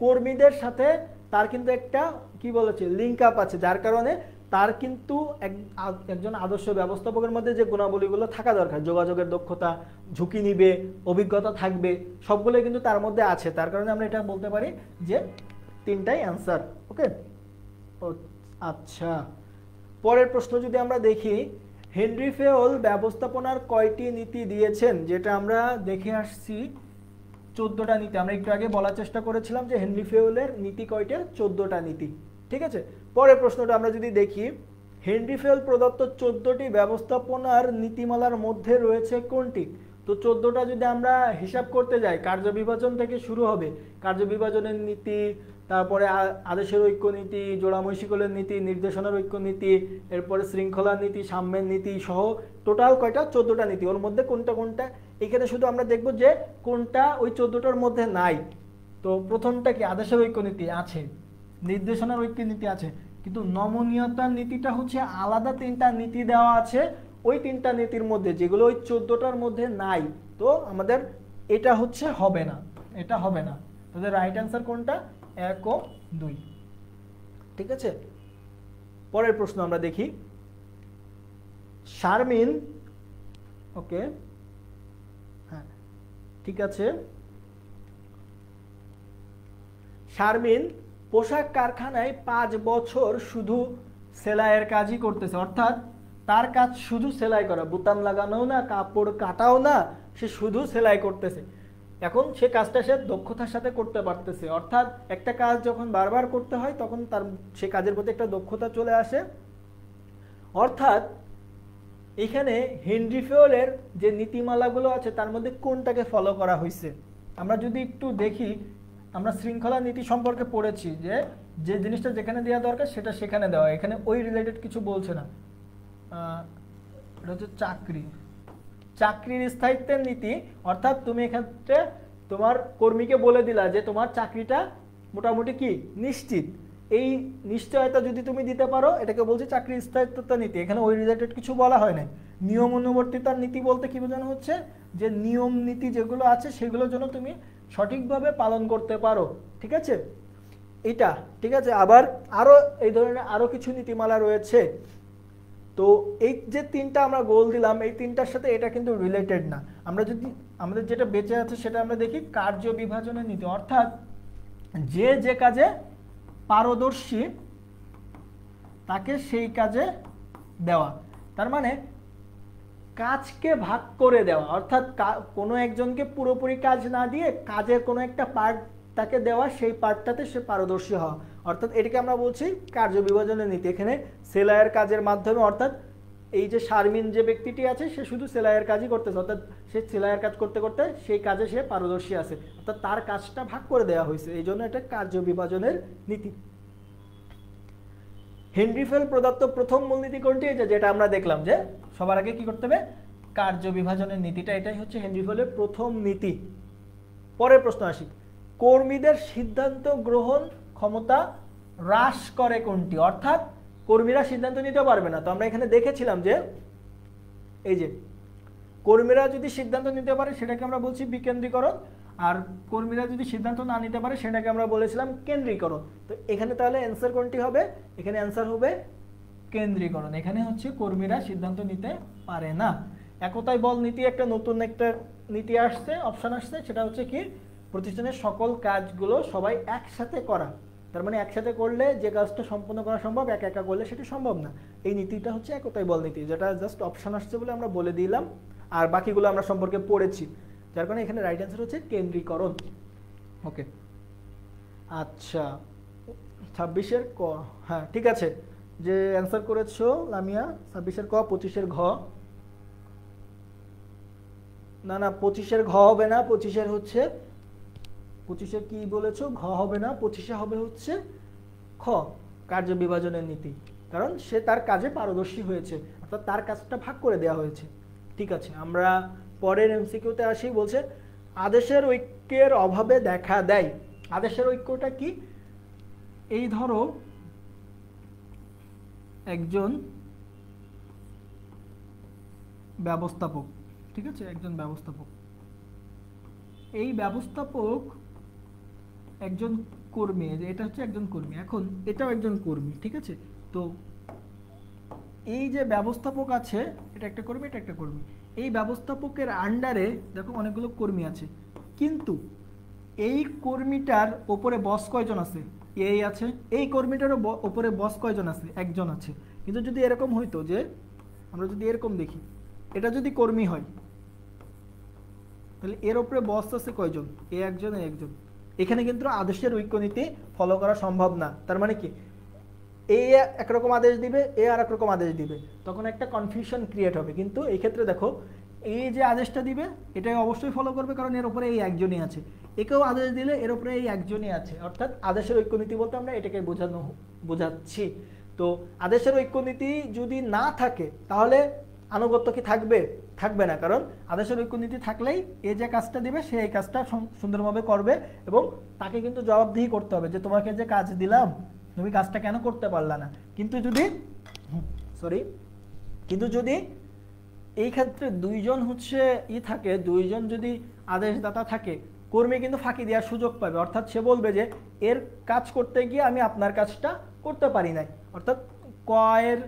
কর্মীদের সাথে তার কিন্তু একটা কি বলেছে, লিঙ্ক আপ আছে, যার কারণে তার কিন্তু একজন আদর্শ ব্যবস্থাপকের মধ্যে যে গুণাবলীগুলো থাকা দরকার, যোগাযোগের দক্ষতা, ঝুঁকি নিবে, অভিজ্ঞতা থাকবে, সবগুলোই কিন্তু তার মধ্যে আছে। তার কারণে আমরা এটা বলতে পারি যে তিনটাই অ্যান্সার। ওকে, আচ্ছা, পরের প্রশ্ন যদি আমরা দেখি, হেনরি ফেওল ব্যবস্থাপনার কয়টি নীতি দিয়েছেন, যেটা আমরা দেখে আসছি 14টা নীতি। আমরা একটু আগে বলার চেষ্টা করেছিলাম যে হেনরি ফেওলের নীতি কয়টা, 14টা নীতি, ঠিক আছে। পরের প্রশ্নটা আমরা যদি দেখি, হেনরি ফেওল প্রদত্ত 14টি ব্যবস্থাপনার নীতিমালার মধ্যে রয়েছে কোনটি? তো 14টা যদি আমরা হিসাব করতে যাই, কার্য বিভাজন থেকে শুরু হবে, কার্য বিভাজনের নীতি, তারপরে আদেশের ঐক্য নীতি, জোড়ামৈশিকলের নীতি, নির্দেশনার ঐক্য নীতি, এরপরে শৃঙ্খলার নীতি, সাম্যের নীতি সহ টোটাল কয়টা, 14টা নীতি। ওর মধ্যে কোনটা কোনটা, এখানে শুধু আমরা দেখব যে কোনটা ওই 14টার মধ্যে নাই। তো প্রথমটা কি, আদেশের ঐক্য নীতি আছে, নির্দেশনার ঐক্য নীতি আছে, কিন্তু নমনীয়তার নীতিটা হচ্ছে আলাদা 3টা নীতি দেওয়া আছে ওই 3টা নীতির মধ্যে, যেগুলো ওই 14টার মধ্যে নাই। তো আমাদের এটা হচ্ছে হবে না, এটা হবে না। তাহলে রাইট অ্যান্সার কোনটা, 1 ও 2, ঠিক আছে। পরের প্রশ্ন আমরা দেখি, শারমিন, ওকে, হ্যাঁ ঠিক আছে, শারমিন পোশাক কারখানায় 5 বছর শুধু সেলাইয়ের কাজই করতেছে, অর্থাৎ তার কাজ শুধু সেলাই করা, বোতাম লাগানো না, কাপড় কাটাও না, সে শুধু সেলাই করতেছে। এখন সে কাজটা সে দক্ষতার সাথে করতে পারতেছে, অর্থাৎ একটা কাজ যখন বারবার করতে হয় তখন তার সে কাজের প্রতি একটা দক্ষতা চলে আসে। অর্থাৎ এখানে হেনরি ফেওলের যে নীতিমালাগুলো আছে তার মধ্যে কোনটাকে ফলো করা হয়েছে, আমরা যদি একটু দেখি, আমরা শৃঙ্খলা নীতি সম্পর্কে পড়েছি, যে যে জিনিসটা যেখানে দেওয়া দরকার সেটা সেখানে দেওয়া, এখানে ওই রিলেটেড কিছু বলছে না। এটা হচ্ছে চাকরির স্থায়িত্বের নীতি, অর্থাৎ তুমি এক্ষেত্রে তোমার কর্মীকে বলে দিলা যে তোমার চাকরিটা মোটামুটি কি নিশ্চিত, এই নিশ্চয়তা যদি তুমি দিতে পারো, এটাকে বলছে চাকরির স্থায়িত্বতার নীতি। এখানে ওই রিলেটেড কিছু বলা হয় না। নিয়ম অনুবর্তিতার নীতি বলতে কি বোঝানো হচ্ছে, যে নিয়ম নীতি যেগুলো আছে সেগুলোর জন্য তুমি সঠিকভাবে পালন করতে পারো, ঠিক আছে, এটা ঠিক আছে। আবার আরো এই ধরনের আরো কিছু নীতিমালা রয়েছে। তো এই যে 3টা আমরা গোল দিলাম, এই 3টার সাথে এটা কিন্তু রিলেটেড না। আমরা যদি আমাদের যেটা বেঁচে আছে সেটা আমরা দেখি, কার্য বিভাজনের নীতি, অর্থাৎ যে যে কাজে পারদর্শী তাকে সেই কাজে দেওয়া, তার মানে কাজকে ভাগ করে দেওয়া, অর্থাৎ কোনো একজনকে পুরোপুরি কাজ না দিয়ে কাজের কোনো একটা পার্ট তাকে দেওয়া, সেই পার্টটাতে সে পারদর্শী হওয়া, অর্থাৎ এটাকে আমরা বলছি কার্য বিভাজনের নীতি। এখানে সেলাইয়ের কাজের মাধ্যমে, অর্থাৎ এই যে শারমিন যে ব্যক্তিটি আছে সে শুধু সেলাইয়ের কাজই করতেছে, অর্থাৎ সে সেলাইয়ের কাজ করতে করতে সেই কাজে সে পারদর্শী আছে, অর্থাৎ তার কাজটা ভাগ করে দেওয়া হয়েছে, এই জন্য এটা কার্য বিভাজনের নীতি। হেনরি ফেওল প্রদত্ত প্রথম মূলনীতি কোনটি, যেটা আমরা দেখলাম যে সবার আগে কি করতে হবে, কার্য বিভাজনের নীতিটা, এটাই হচ্ছে হেনরি ফেওলের প্রথম নীতি। পরের প্রশ্ন আসি, কর্মীদের সিদ্ধান্ত গ্রহণ ক্ষমতা হ্রাস করে কোনটি, অর্থাৎ কর্মীরা সিদ্ধান্ত নিতে পারবে না। তো আমরা এখানে দেখেছিলাম যে এই যে কর্মীরা যদি সিদ্ধান্ত নিতে পারে সেটাকে আমরা বলছি বিকেন্দ্রীকরণ, আর কর্মীরা যদি সিদ্ধান্ত না নিতে পারে সেটাকে আমরা বলেছিলাম কেন্দ্রীকরণ। তো এখানে তাহলে অ্যান্সার কোনটি হবে, এখানে অ্যান্সার হবে কেন্দ্রীকরণ। এখানে হচ্ছে কর্মীরা সিদ্ধান্ত নিতে পারে না। একতাই বল নীতি একটা নতুন একটা নীতি আসছে, অপশন আসছে, সেটা হচ্ছে কি প্রতিষ্ঠানের সকল কাজগুলো সবাই একসাথে করা। তার মানে একসাথে করলে যে কাজটা সম্পন্ন করা সম্ভব, একা একা করলে সেটা সম্ভব না। এই নীতিটা হচ্ছে একতাই বল নীতি, যেটা জাস্ট অপশন আসছে বলে আমরা বলে দিলাম, আর বাকিগুলো আমরা সম্পর্কে পড়েছি, যার কারণে এখানে রাইট অ্যান্সার হচ্ছে কেন্দ্রীকরণ। ওকে, আচ্ছা 26-এর ক, হ্যাঁ ঠিক আছে, যে অ্যান্সার করেছো লামিয়া 26-এর ক, 25-এর ঘ, না না 25-এর ঘ হবে না, 25-এর হচ্ছে 25-এ কি বলেছো, ঘ হবে না, 25-এ হবে হচ্ছে খ, কার্য বিভাজনের নীতি, কারণ সে তার কাজে পারদর্শী হয়েছে, অর্থাৎ তার কাজটা ভাগ করে দেওয়া হয়েছে। ঠিক আছে, আমরা পরের এমসিকিউতে আসি। বলছে আদেশের ঐক্যের অভাবে দেখা দেয়। আদেশের ঐক্যটা কি? এই ধরো একজন ব্যবস্থাপক, ঠিক আছে, একজন ব্যবস্থাপক, এই ব্যবস্থাপক একজন কর্মী, এটা হচ্ছে একজন কর্মী, এখন এটাও একজন কর্মী, ঠিক আছে। তো এই যে ব্যবস্থাপক আছে, এটা একটা কর্মী, এটা একটা কর্মী, এই ব্যবস্থাপকের আন্ডারে দেখো অনেকগুলো কর্মী আছে, কিন্তু এই কর্মীটার ওপরে বস কয়জন আছে? এই আছে। এই কর্মীটার ওপরে বস কয়জন আছে? একজন আছে। কিন্তু যদি এরকম হইতো যে আমরা যদি এরকম দেখি, এটা যদি কর্মী হয় তাহলে এর উপরে বস আছে কয়জন? এ একজন, এ একজন। এখানে কিন্তু আদেশের ঐক্যনীতি ফলো করা সম্ভব না। তার মানে কি, এ একরকম আদেশ দিবে, এ আর একরকম আদেশ দিবে, তখন একটা কনফিউশন ক্রিয়েট হবে। কিন্তু এই ক্ষেত্রে দেখো, এই যে আদেশটা দিবে এটাই অবশ্যই ফলো করবে, কারণ এর উপরে এই একজনই আছে। একেও আদেশ দিলে এর উপরে এই একজনই আছে, অর্থাৎ আদেশের ঐক্যনীতি বলতে আমরা এটাকে বোঝাচ্ছি। তো আদেশের ঐক্যনীতি যদি না থাকে তাহলে আনুগত্য কি থাকবে? থাকবে না, কারণ আদেশের ঐক্যনীতি থাকলেই এ যে কাজটা দিবে সে এই কাজটা সুন্দরভাবে করবে, এবং তাকে কিন্তু জবাবদিহি করতে হবে যে তোমাকে যে কাজ দিলাম তুমি কাজটা কেন করতে পারলা না। কিন্তু যদি এই ক্ষেত্রে দুইজন হচ্ছে থাকে, দুইজন যদি আদেশদাতা থাকে, কর্মী কিন্তু ফাঁকি দেওয়ার সুযোগ পাবে, অর্থাৎ সে বলবে যে এর কাজ করতে গিয়ে আমি আপনার কাজটা করতে পারি নাই, অর্থাৎ কয়ের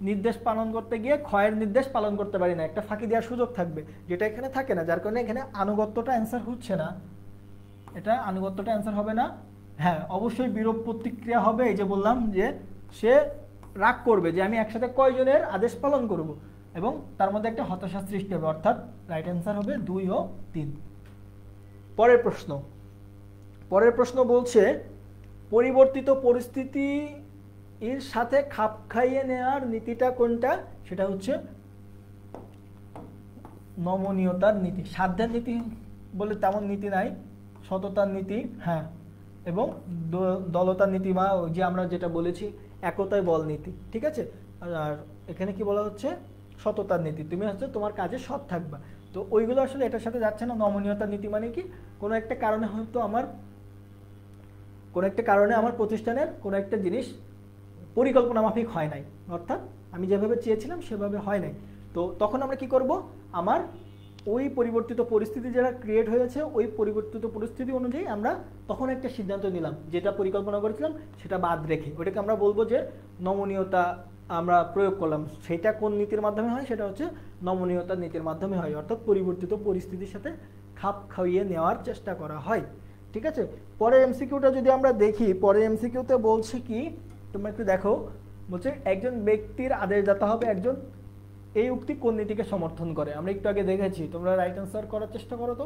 নির্দেশ পালন করতে গিয়ে ক্ষয়ের নির্দেশ পালন করতে পারি না, একটা ফাঁকি দেওয়ার সুযোগ থাকবে, যেটা এখানে থাকে না। যার কারণে এখানে আনুগত্যটা অ্যান্সার হচ্ছে না, এটা আনুগত্যটা অ্যান্সার হবে না। হ্যাঁ, অবশ্যই বিরূপ প্রতিক্রিয়া হবে, এই যে বললাম যে সে রাগ করবে যে আমি একসাথে কয়জনের আদেশ পালন করব, এবং তার মধ্যে একটা হতাশা সৃষ্টি হবে, অর্থাৎ রাইট অ্যান্সার হবে 2 ও 3। পরের প্রশ্ন বলছে পরিবর্তিত পরিস্থিতি এর সাথে খাপ খাইয়ে নেওয়ার নীতিটা কোনটা? সেটা হচ্ছে নমনীয়তার নীতি। সাধ্যের নীতি বলে তেমন নীতি নাই, সততার নীতি, হ্যাঁ, এবং দলতার নীতি, বা যে আমরা যেটা বলেছি একতাই বল নীতি, ঠিক আছে। আর এখানে কি বলা হচ্ছে? সততার নীতি, তুমি হচ্ছে তোমার কাজে সৎ থাকবা। তো ওইগুলো আসলে এটার সাথে যাচ্ছে না। নমনীয়তার নীতি মানে কি, কোনো একটা কারণে হয়তো আমার প্রতিষ্ঠানের কোনো একটা জিনিস পরিকল্পনা মাফিক হয় নাই, অর্থাৎ আমি যেভাবে চেয়েছিলাম সেভাবে হয় নাই, তো তখন আমরা কি করব, আমার ওই পরিবর্তিত পরিস্থিতি যেটা ক্রিয়েট হয়েছে ওই পরিবর্তিত পরিস্থিতি অনুযায়ী আমরা তখন একটা সিদ্ধান্ত নিলাম, যেটা পরিকল্পনা করেছিলাম সেটা বাদ রেখে, ওটাকে আমরা বলবো যে নমনীয়তা আমরা প্রয়োগ করলাম। সেটা কোন নীতির মাধ্যমে হয়? সেটা হচ্ছে নমনীয়তার নীতির মাধ্যমে হয়, অর্থাৎ পরিবর্তিত পরিস্থিতির সাথে খাপ খাইয়ে নেওয়ার চেষ্টা করা হয়, ঠিক আছে। পরের এমসিকিউটা যদি আমরা দেখি, পরের এমসিকিউতে বলছে কি, তোমরা একটু দেখো, বলছে একজন ব্যক্তির আদেশদাতা হবে একজন, এই উক্তি কোন নীতিকে সমর্থন করে? আমরা একটু আগে দেখেছি, তোমরা রাইট অ্যান্সার করার চেষ্টা করো তো।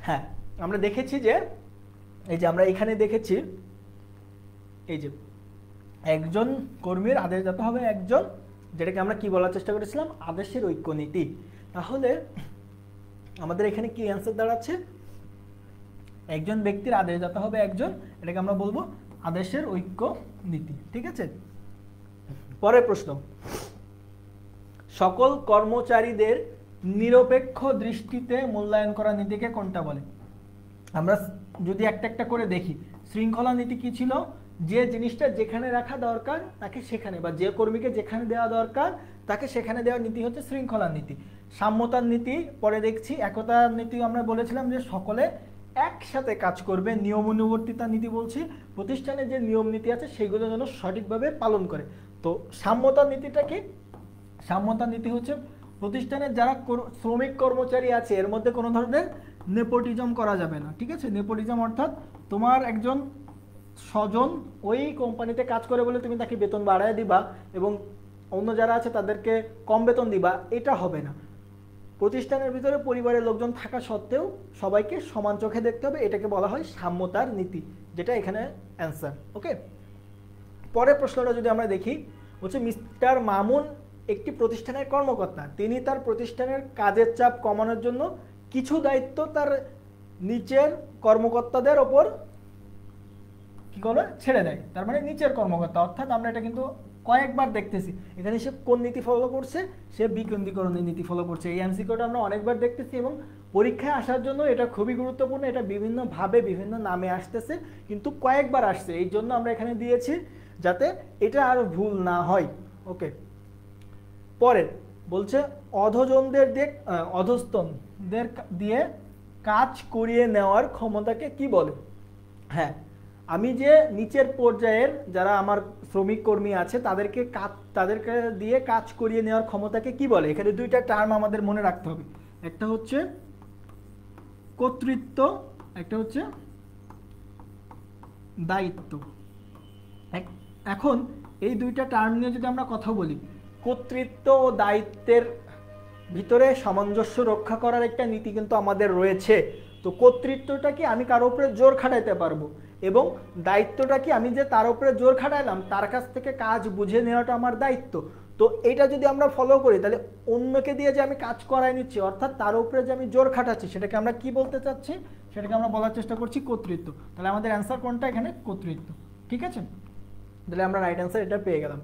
হ্যাঁ, আমরা দেখেছি যে এই যে আমরা এখানে দেখেছি, এই যে একজন কর্মীর আদেশদাতা হবে একজন, যেটাকে আমরা কি বলার চেষ্টা করেছিলাম? আদেশের ঐক্য নীতি। তাহলে আমাদের এখানে কি অ্যান্সার দাঁড়াচ্ছে? একজন ব্যক্তির আদেশদাতা হবে একজন, এটাকে আমরা বলবো আদেশের ঐক্য নীতি, ঠিক আছে। পরের প্রশ্ন, সকল কর্মচারীদের নিরপেক্ষ দৃষ্টিতে মূল্যায়ন করা নীতিকে কোনটা বলে? আমরা যদি একটা একটা করে দেখি, শৃঙ্খলা নীতি কি ছিল? যে জিনিসটা যেখানে রাখা দরকার তাকে সেখানে, বা যে কর্মীকে যেখানে দেওয়া দরকার তাকে সেখানে দেওয়ার নীতি হচ্ছে শৃঙ্খলা নীতি। সাম্যতার নীতি পরে দেখছি। একতার নীতি আমরা বলেছিলাম যে সকলে একসাথে কাজ করবে। নিয়ম অনুবর্তিতা নীতি বলছি প্রতিষ্ঠানে যে নিয়ম নীতি আছে সেগুলো যেন সঠিকভাবে পালন করে। তো সাম্যতা নীতিটা কি? সাম্যতা নীতি হচ্ছে প্রতিষ্ঠানের যারা শ্রমিক কর্মচারী আছে এর মধ্যে কোনো ধরনের নেপোটিজম করা যাবে না। ঠিক আছে, নেপোটিজম অর্থাৎ তোমার একজন স্বজন ওই কোম্পানিতে কাজ করে বলে তুমি তাকে বেতন বাড়ায় দিবা এবং অন্য যারা আছে তাদেরকে কম বেতন দিবা, এটা হবে না। প্রতিষ্ঠানের ভিতরে পরিবারের লোকজন থাকা সত্ত্বেও সবাইকে সমান চোখে দেখতে হবে, এটাকে বলা হয় সাম্যতার নীতি, যেটা এখানে অ্যান্সার। ওকে, পরের প্রশ্নটা যদি আমরা দেখি হচ্ছে মিস্টার মামুন একটি প্রতিষ্ঠানের কর্মকর্তা, তিনি তার প্রতিষ্ঠানের কাজের চাপ কমানোর জন্য কিছু দায়িত্ব তার নিচের কর্মকর্তাদের ওপর কি করে ছেড়ে দেয়। তার মানে নিচের কর্মকর্তা, অর্থাৎ আমরা এটা কিন্তু কয়েকবার দেখতেছি। এখানে সে কোন নীতি ফলো করছে? সে বিকেন্দ্রীকরণের নীতি ফলো করছে। এই এমসিকিউটা আমরা অনেকবার দেখতেছি এবং পরীক্ষায় আসার জন্য এটা খুবই গুরুত্বপূর্ণ। এটা বিভিন্নভাবে বিভিন্ন নামে আসতেছে, কিন্তু কয়েকবার আসছে, এই জন্য আমরা এখানে দিয়েছি যাতে এটা আর ভুল না হয়। ওকে, পরের বলছে অধজনদের অধস্তনদের দিয়ে কাজ করিয়ে নেওয়ার ক্ষমতাকে কি বলে? হ্যাঁ, আমি যে নিচের পর্যায়ের যারা আমার শ্রমিক কর্মী আছে তাদেরকে দিয়ে কাজ করিয়ে নেওয়ার ক্ষমতাকে কি বলে? এখানে দুইটা টার্ম আমাদের মনে রাখতে হবে, একটা হচ্ছে কর্তৃত্ব, একটা হচ্ছে দায়িত্ব। এখন এই দুইটা টার্ম নিয়ে যদি আমরা কথা বলি, কর্তৃত্ব ও দায়িত্বের ভিতরে সামঞ্জস্য রক্ষা করার একটা নীতি কিন্তু আমাদের রয়েছে। তো কর্তৃত্বটা কি? আমি কারো উপরে জোর খাটাইতে পারবো, এবং দায়িত্বটা কি? আমি যে তার উপরে জোর খাটাইলাম তার কাছ থেকে কাজ বুঝে নেওয়াটা আমার দায়িত্ব। তো এটা যদি আমরা ফলো করি তাহলে অন্যকে দিয়ে যে আমি কাজ করাই নিচ্ছি, অর্থাৎ তার উপরে যে আমি জোর খাটাচ্ছি, সেটাকে আমরা কি বলতে চাচ্ছি? সেটাকে আমরা বলার চেষ্টা করছি কর্তৃত্ব। তাহলে আমাদের অ্যান্সার কোনটা? এখানে কর্তৃত্ব। ঠিক আছে, তাহলে আমরা রাইট অ্যান্সার এটা পেয়ে গেলাম।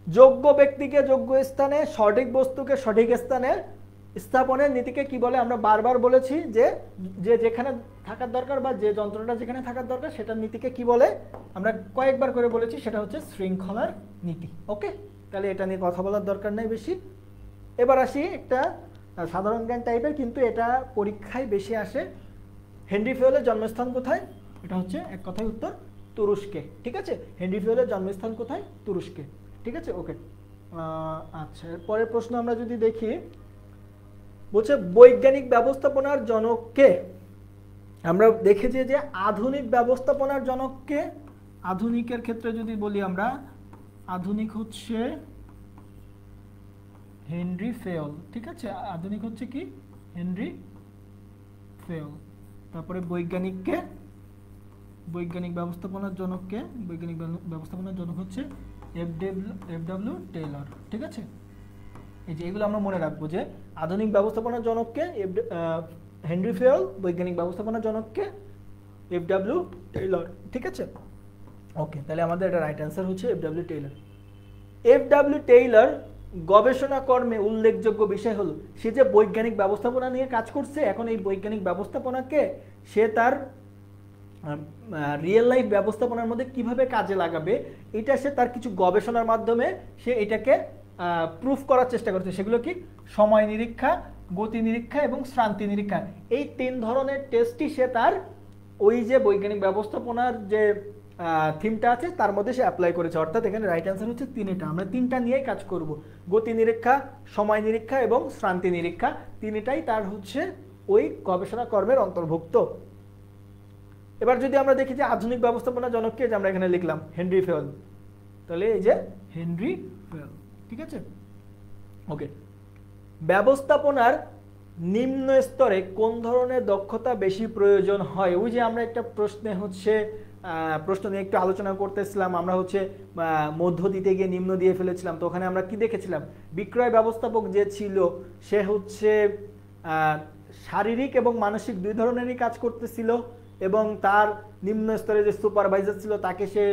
যোগ্য ব্যক্তিকে যোগ্য স্থানে, সঠিক বস্তুকে সঠিক স্থানে স্থাপনের নীতিকে কি বলে? আমরা বারবার বলেছি যে যেখানে থাকার দরকার বা যে যন্ত্রটা যেখানে থাকার দরকার সেটার নীতিকে কি বলে? আমরা কয়েকবার করে বলেছি, সেটা হচ্ছে শৃঙ্খলার নীতি। ওকে, তাহলে এটা নিয়ে কথা বলার দরকার নেই বেশি। এবার আসি একটা সাধারণ জ্ঞান টাইপের, কিন্তু এটা পরীক্ষায় বেশি আসে। হেনরি ফিওলের জন্মস্থান কোথায়? এটা হচ্ছে এক কথায় উত্তর তুরস্কে। ঠিক আছে, হেনরি ফিওলের জন্মস্থান কোথায়? তুরস্কে। ঠিক আছে, ওকে। আচ্ছা, পরের প্রশ্ন আমরা যদি দেখি, বলছে বৈজ্ঞানিক ব্যবস্থাপনার জনককে। আমরা দেখেছি যে আধুনিক ব্যবস্থাপনার জনককে, আধুনিকের ক্ষেত্রে যদি বলি আমরা, আধুনিক হচ্ছে হেনরি ফিওল। ঠিক আছে, আধুনিক হচ্ছে কি? হেনরি ফিওল। তারপরে বৈজ্ঞানিককে, বৈজ্ঞানিক ব্যবস্থাপনার জনককে, বৈজ্ঞানিক ব্যবস্থাপনার জনক হচ্ছে এফ.ডব্লিউ. টেইলর। ঠিক আছে, এই যে এগুলো আমরা মনে রাখবো যে আধুনিক ব্যবস্থাপনার জনককে হেনরি ফিওল, বৈজ্ঞানিক ব্যবস্থাপনার জনককে এফ.ডব্লিউ. টেইলর। ঠিক আছে, ওকে, তাহলে আমাদের এটা রাইট অ্যান্সার হচ্ছে এফ.ডব্লিউ. টেইলর। এফ.ডব্লিউ. টেইলর গবেষণা কর্মে উল্লেখযোগ্য বিষয় হলো সে যে বৈজ্ঞানিক ব্যবস্থাপনা নিয়ে কাজ করছে। এখন এই বৈজ্ঞানিক ব্যবস্থাপনাকে সে তার রিয়েল লাইফ ব্যবস্থাপনার মধ্যে কিভাবে কাজে লাগাবে, এটা সে তার কিছু গবেষণার মাধ্যমে সে এটাকে প্রুফ করার চেষ্টা করছে। সেগুলো কি? সময় নিরীক্ষা, গতি নিরীক্ষা এবং শ্রান্তি নিরীক্ষা। এই তিন ধরনের টেস্টই সে তার ওই যে বৈজ্ঞানিক ব্যবস্থাপনার যে থিমটা আছে তার মধ্যে সে অ্যাপ্লাই করেছে। অর্থাৎ এখানে রাইট অ্যান্সার হচ্ছে তিনটা। আমরা তিনটা নিয়েই কাজ করব, গতি নিরীক্ষা, সময় নিরীক্ষা এবং শ্রান্তি নিরীক্ষা। তিনটাই তার হচ্ছে ওই গবেষণা কর্মের অন্তর্ভুক্ত। এবার যদি আমরা দেখি যে আধুনিক ব্যবস্থাপনা জনককে, যে আমরা এখানে লিখলাম হেনরি ফিওল, তাহলে এই যে হেনরি ফিওল। ঠিক আছে, ওকে। ব্যবস্থাপনার নিম্ন স্তরে কোন ধরনের দক্ষতা বেশি প্রয়োজন হয়? ওই যে আমরা একটা প্রশ্নে হচ্ছে প্রশ্ন নিয়ে একটু আলোচনা করতেছিলাম, আমরা হচ্ছে মধ্য দিতে গিয়ে নিম্ন দিয়ে ফেলেছিলাম। তো ওখানে আমরা কি দেখেছিলাম? বিক্রয় ব্যবস্থাপক যে ছিল সে হচ্ছে শারীরিক এবং মানসিক দুই ধরনেরই কাজ করতেছিল, এবং তার নিম্ন স্তরে যে সুপারভাইজার ছিল তাকে সে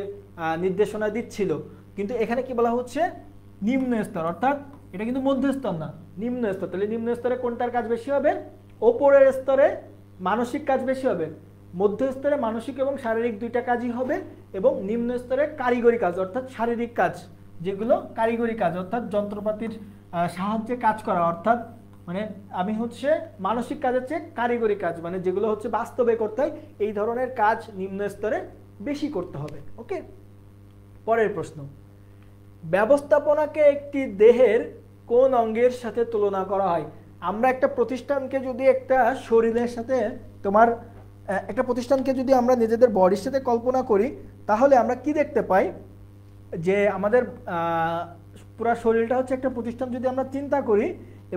নির্দেশনা দিচ্ছিল। কিন্তু এখানে কি বলা হচ্ছে? নিম্ন স্তর, অর্থাৎ এটা কিন্তু মধ্যস্তর না, নিম্ন স্তর। তাহলে নিম্ন স্তরে কোনটার কাজ বেশি হবে? ওপরের স্তরে মানসিক কাজ বেশি হবে, মধ্য স্তরে মানসিক এবং শারীরিক দুইটা কাজই হবে, এবং নিম্ন স্তরে কারিগরি কাজ অর্থাৎ শারীরিক কাজ, যেগুলো কারিগরি কাজ অর্থাৎ যন্ত্রপাতির সাহায্যে কাজ করা, অর্থাৎ মানে আমি হচ্ছে মানসিক কাজের চেয়ে কারিগরি কাজ, মানে যেগুলো হচ্ছে বাস্তবে করতে হয় এই ধরনের কাজ নিম্ন স্তরে বেশি করতে হবে। ওকে, পরের প্রশ্ন, ব্যবস্থাপনাকে একটি দেহের কোন অঙ্গের সাথে তুলনা করা হয়? আমরা একটা প্রতিষ্ঠানকে যদি একটা শরীরের সাথে একটা প্রতিষ্ঠানকে যদি আমরা নিজেদের বডির সাথে কল্পনা করি, তাহলে আমরা কি দেখতে পাই যে আমাদের পুরো শরীরটা হচ্ছে একটা প্রতিষ্ঠান যদি আমরা চিন্তা করি,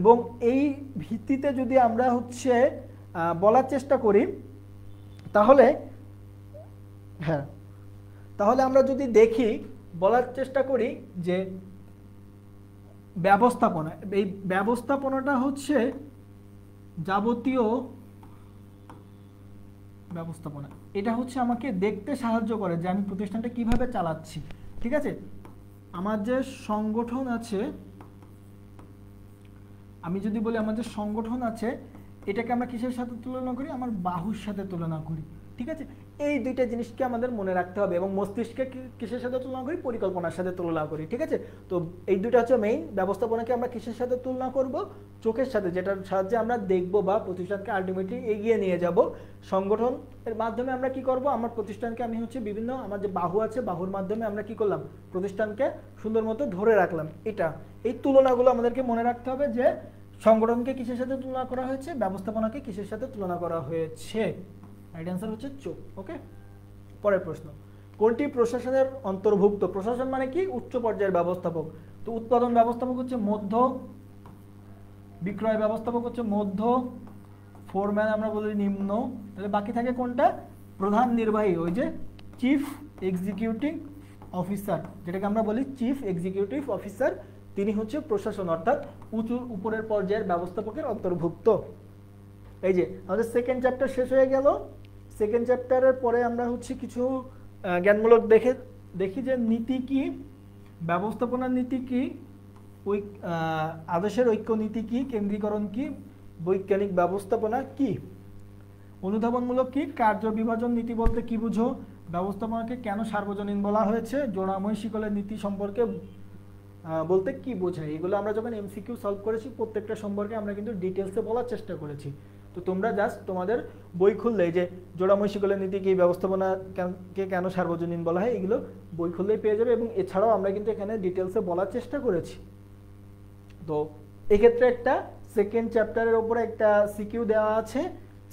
এবং এই ভিত্তিতে যদি আমরা হচ্ছে বলার চেষ্টা করি, তাহলে তাহলে আমরা যদি দেখি, বলার চেষ্টা করি যে ব্যবস্থাপনা, এই ব্যবস্থাপনাটা হচ্ছে যাবতীয় ব্যবস্থাপনা, এটা হচ্ছে আমাকে দেখতে সাহায্য করে যে আমি প্রতিষ্ঠানটা কিভাবে চালাচ্ছি। ঠিক আছে, আমার যে সংগঠন আছে, আমি যদি বলি আমার যে সংগঠন আছে, এটাকে আমরা কিসের সাথে তুলনা করি? আমার বাহুর সাথে তুলনা করি। ঠিক আছে, এই দুইটা জিনিসকে আমাদের মনে রাখতে হবে। এবং মস্তিষ্ককে কিসের সাথে তুলনা করি? পরিকল্পনার সাথে তুলনা করি। ঠিক আছে, তো এই দুটো হচ্ছে মেইন। ব্যবস্থাপনাকে আমরা কিসের সাথে তুলনা করব? চোখের সাথে, যেটার সাহায্যে আমরা দেখব বা প্রতিষ্ঠানকে আলটিমেটলি এগিয়ে নিয়ে যাব। সংগঠনের মাধ্যমে আমরা কি করব? আমার প্রতিষ্ঠানকে আমি হচ্ছে বিভিন্ন, আমার যে বাহু আছে, বাহুর মাধ্যমে আমরা কি করলাম? প্রতিষ্ঠানকে সুন্দর মতো ধরে রাখলাম। এই তুলনাগুলো আমাদেরকে মনে রাখতে হবে যে সংগঠনকে কিসের সাথে তুলনা করা হয়েছে, ব্যবস্থাপনাকে কিসের সাথে তুলনা করা হয়েছে। রাইট অ্যান্সার হচ্ছে চোখ। ওকে, পরের প্রশ্ন, কোনটি প্রশাসনের অন্তর্ভুক্ত? প্রশাসন মানে কি? উচ্চ পর্যায়ের ব্যবস্থাপক। তো উৎপাদন ব্যবস্থাপক হচ্ছে মধ্য, বিক্রয় ব্যবস্থাপক হচ্ছে মধ্য, ফোরম্যান আমরা বলি নিম্ন। তাহলে বাকি থাকে কোনটা? প্রধান নির্বাহী, ওই যে চিফ এক্সিকিউটিভ অফিসার, যেটাকে আমরা বলি চিফ এক্সিকিউটিভ অফিসার, তিনি হচ্ছে প্রশাসন, অর্থাৎ উপরের পর্যায়ের ব্যবস্থাপকের অন্তর্ভুক্ত। এই যে আমাদের সেকেন্ড চ্যাপ্টার শেষ হয়ে গেল। সেকেন্ড চ্যাপ্টারের পরে আমরা হচ্ছে কিছু জ্ঞানমূলক দেখি যে নীতি কি, ব্যবস্থাপনার নীতি কি, আদর্শের ঐক্য নীতি কি, কেন্দ্রীকরণ কি, বৈজ্ঞানিক ব্যবস্থাপনা কি, অনুধাবনমূলক কি, কার্য বিভাজন নীতি বলতে কি বুঝো, ব্যবস্থাপনাকে কেন সার্বজনীন বলা হয়েছে, জোড়াময় শিকলের নীতি সম্পর্কে বলতে কি বোঝায়। এগুলো আমরা যখন এমসিকিউ সলভ করেছি প্রত্যেকটা সম্পর্কে আমরা কিন্তু ডিটেলসে বলার চেষ্টা করেছি। তো তোমরা জাস্ট তোমাদের বই খুললেই যে জোড়াময় শিকলের নীতি কি, ব্যবস্থাপনাকে কেন সার্বজনীন বলা হয়, এগুলো বই খুললেই পেয়ে যাবে। এবং এছাড়াও আমরা কিন্তু এখানে ডিটেলসে বলার চেষ্টা করেছি। তো এক্ষেত্রে একটা সেকেন্ড চ্যাপ্টারের উপরে একটা সিকিউ দেওয়া আছে।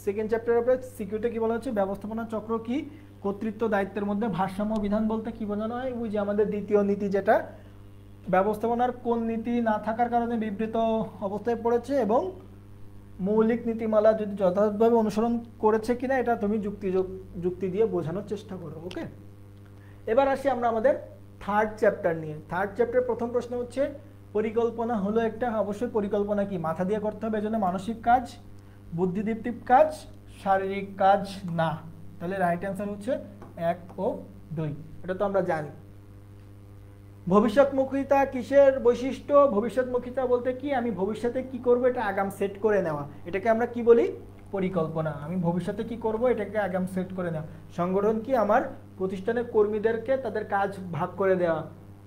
সেকেন্ড চ্যাপ্টারের উপরে সিকিউতে কি বলা হচ্ছে? ব্যবস্থাপনা চক্র কি, কর্তৃত্ব দায়িত্বের মধ্যে ভারসাম্য বিধান বলতে কি বোঝানো হয়? ওই যে আমাদের দ্বিতীয় নীতি, যেটা ব্যবস্থাপনার কোন নীতি না থাকার কারণে বিবৃত অবস্থায় পড়েছে এবং মৌলিক নীতিমালা যদি যথাযথভাবে অনুসরণ করেছে কিনা, এটা তুমি যুক্তি দিয়ে বোঝানোর চেষ্টা করো। ওকে, এবার আসি আমরা আমাদের থার্ড চ্যাপ্টার নিয়ে। থার্ড চ্যাপ্টারের প্রথম প্রশ্ন হচ্ছে পরিকল্পনা হলো একটা, অবশ্যই পরিকল্পনা কি? মাথা দিয়ে করতে হবে, এজন্য মানসিক কাজ, বুদ্ধিদীপ্তিক কাজ, শারীরিক কাজ না। তাহলে রাইট অ্যান্সার হচ্ছে 1 ও 2। এটা তো আমরা জানি। ভবিষ্যৎমুখিতা কিসের বৈশিষ্ট্য? ভবিষ্যৎমুখিতা বলতে কি? আমি ভবিষ্যতে কি করব এটা আগাম সেট করে নেওয়া, এটাকে আমরা কি বলি? পরিকল্পনা। আমি ভবিষ্যতে কি করব এটাকে আগাম সেট করে নেওয়া। সংগঠন কি? আমার প্রতিষ্ঠানের কর্মীদেরকে তাদের কাজ ভাগ করে দেওয়া।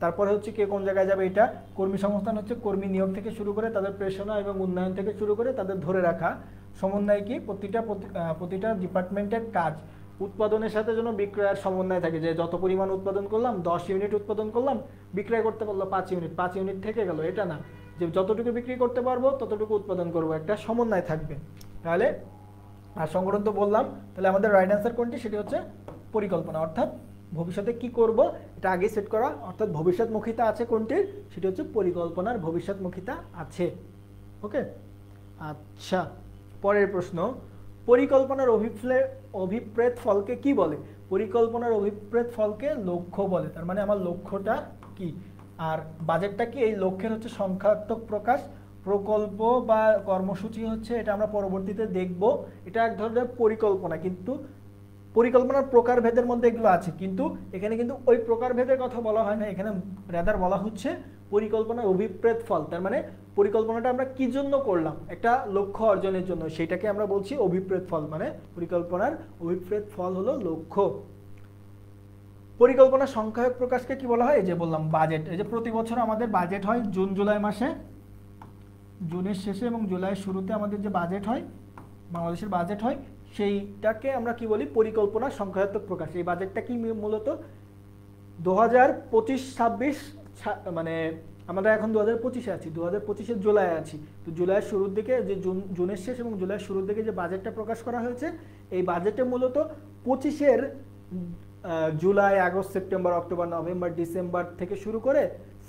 তারপরে হচ্ছে কে কোন জায়গায় যাবে এটা। কর্মী সংস্থান হচ্ছে কর্মী নিয়োগ থেকে শুরু করে তাদের প্রেষণা এবং উন্নয়ন থেকে শুরু করে তাদের ধরে রাখা। সমন্বয় কি? প্রতিটা ডিপার্টমেন্টের কাজ। উৎপাদনের সাথে যেন বিক্রয়ের সমন্বয় থাকে, যে যত পরিমাণ উৎপাদন করলাম, 10 ইউনিট উৎপাদন করলাম, বিক্রয় করতে পারলো 5 ইউনিট থেকে গেল, এটা না, যে যতটুকু বিক্রি করতে পারবো ততটুকু উৎপাদন করবো, একটা সমন্বয় থাকবে। তাহলে আর সংগঠন তো বললাম। তাহলে আমাদের রাইট অ্যান্সার কোনটি? সেটি হচ্ছে পরিকল্পনা, অর্থাৎ ভবিষ্যতে কি করব এটা আগে সেট করা, অর্থাৎ ভবিষ্যৎমুখিতা আছে কোনটির? সেটি হচ্ছে পরিকল্পনার ভবিষ্যৎমুখিতা আছে। ওকে, আচ্ছা, পরের প্রশ্ন, পরিকল্পনার অভিপ্রেত ফলকে কি বলে? পরিকল্পনার অভিপ্রেত ফলকে লক্ষ্য বলে। তার মানে আমার লক্ষ্যটা কি, আর বাজেটটা কি? এই লক্ষ্যের হচ্ছে সংখ্যাত্মক প্রকাশ। প্রকল্প বা কর্মসূচি হচ্ছে, এটা আমরা পরবর্তীতে দেখব, এটা এক ধরনের পরিকল্পনা, কিন্তু পরিকল্পনার প্রকারভেদের মধ্যে এগুলো আছে, কিন্তু এখানে কিন্তু ওই প্রকারভেদের কথা বলা হয় না, এখানে রাদার বলা হচ্ছে পরিকল্পনার অভিপ্রেত ফল। তার মানে পরিকল্পনাটা আমরা কি জন্য করলাম? একটা লক্ষ্য অর্জনের জন্য, সেটাকে আমরা বলছি অভিপ্রেত ফল। মানে পরিকল্পনার অভিপ্রেত ফল হলো লক্ষ্য। পরিকল্পনার সংখ্যায়ক প্রকাশকে কি বলা হয়? এই যে বললাম বাজেট। এই যে প্রতি বছর আমাদের বাজেট হয় জুন জুলাই মাসে, জুনের শেষে এবং জুলাইয়ের শুরুতে আমাদের যে বাজেট হয়, বাংলাদেশের বাজেট হয়, সেইটাকে আমরা কি বলি, পরিকল্পনা সংখ্যাত্মক প্রকাশ। এই বাজেটটা কি মূলত 2025-26 মানে আমরা এখন 2025-এ আছি, 2025-এর জুলাই আছি, তো জুলাইয়ের শুরুর দিকে যে জুনের শেষ এবং জুলাইয়ের শুরুর দিকে যে বাজেটটা প্রকাশ করা হয়েছে, এই বাজেটে মূলত 25-এর July, August, September, October, November, December থেকে শুরু করে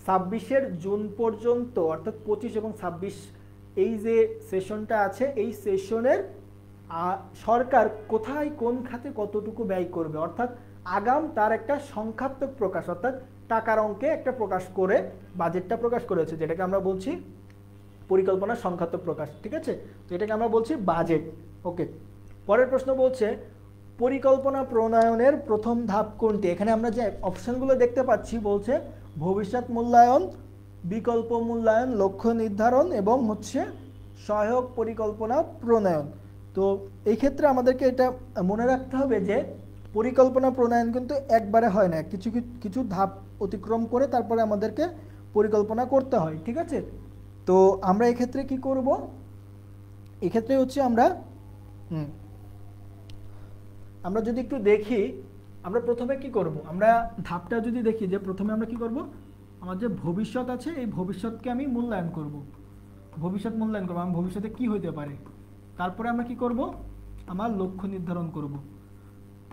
26-এর জুন পর্যন্ত, অর্থাৎ 25 এবং 26 এই যে সেশনটা আছে, এই সেশনের সরকার কোথায় কোন খাতে কতটুকু ব্যয় করবে, অর্থাৎ আগাম তার একটা সংখ্যাত্মক প্রকাশ, অর্থাৎ টাকার অঙ্কে একটা প্রকাশ করে বাজেটটা প্রকাশ করেছে, যেটাকে আমরা বলছি পরিকল্পনা সংখ্যাত্মক প্রকাশ। ঠিক আছে, তো এটাকে আমরা বলছি বাজেট। ওকে, পরের প্রশ্ন বলছে পরিকল্পনা প্রণয়নের প্রথম ধাপ কোনটি? এখানে আমরা যে অপশনগুলো দেখতে পাচ্ছি বলছে ভবিষ্যৎ মূল্যায়ন, বিকল্প মূল্যায়ন, লক্ষ্য নির্ধারণ এবং হচ্ছে সহায়ক পরিকল্পনা প্রণয়ন। তো এই ক্ষেত্রে আমাদেরকে এটা মনে রাখতে হবে যে পরিকল্পনা প্রণয়ন কিন্তু একবারে হয় না, কিছু কিছু ধাপ অতিক্রম করে তারপরে আমাদেরকে পরিকল্পনা করতে হয়। ঠিক আছে, তো আমরা এক্ষেত্রে কি করব, এক্ষেত্রে হচ্ছে আমরা যদি একটু দেখি, আমরা প্রথমে কি করব, আমরা ধাপটা যদি দেখি যে প্রথমে আমরা কি করব, আমার যে ভবিষ্যৎ আছে এই ভবিষ্যৎকে আমি মূল্যায়ন করব, ভবিষ্যৎ মূল্যায়ন করব, আমার ভবিষ্যতে কি হইতে পারে। তারপরে আমরা কি করব, আমার লক্ষ্য নির্ধারণ করব,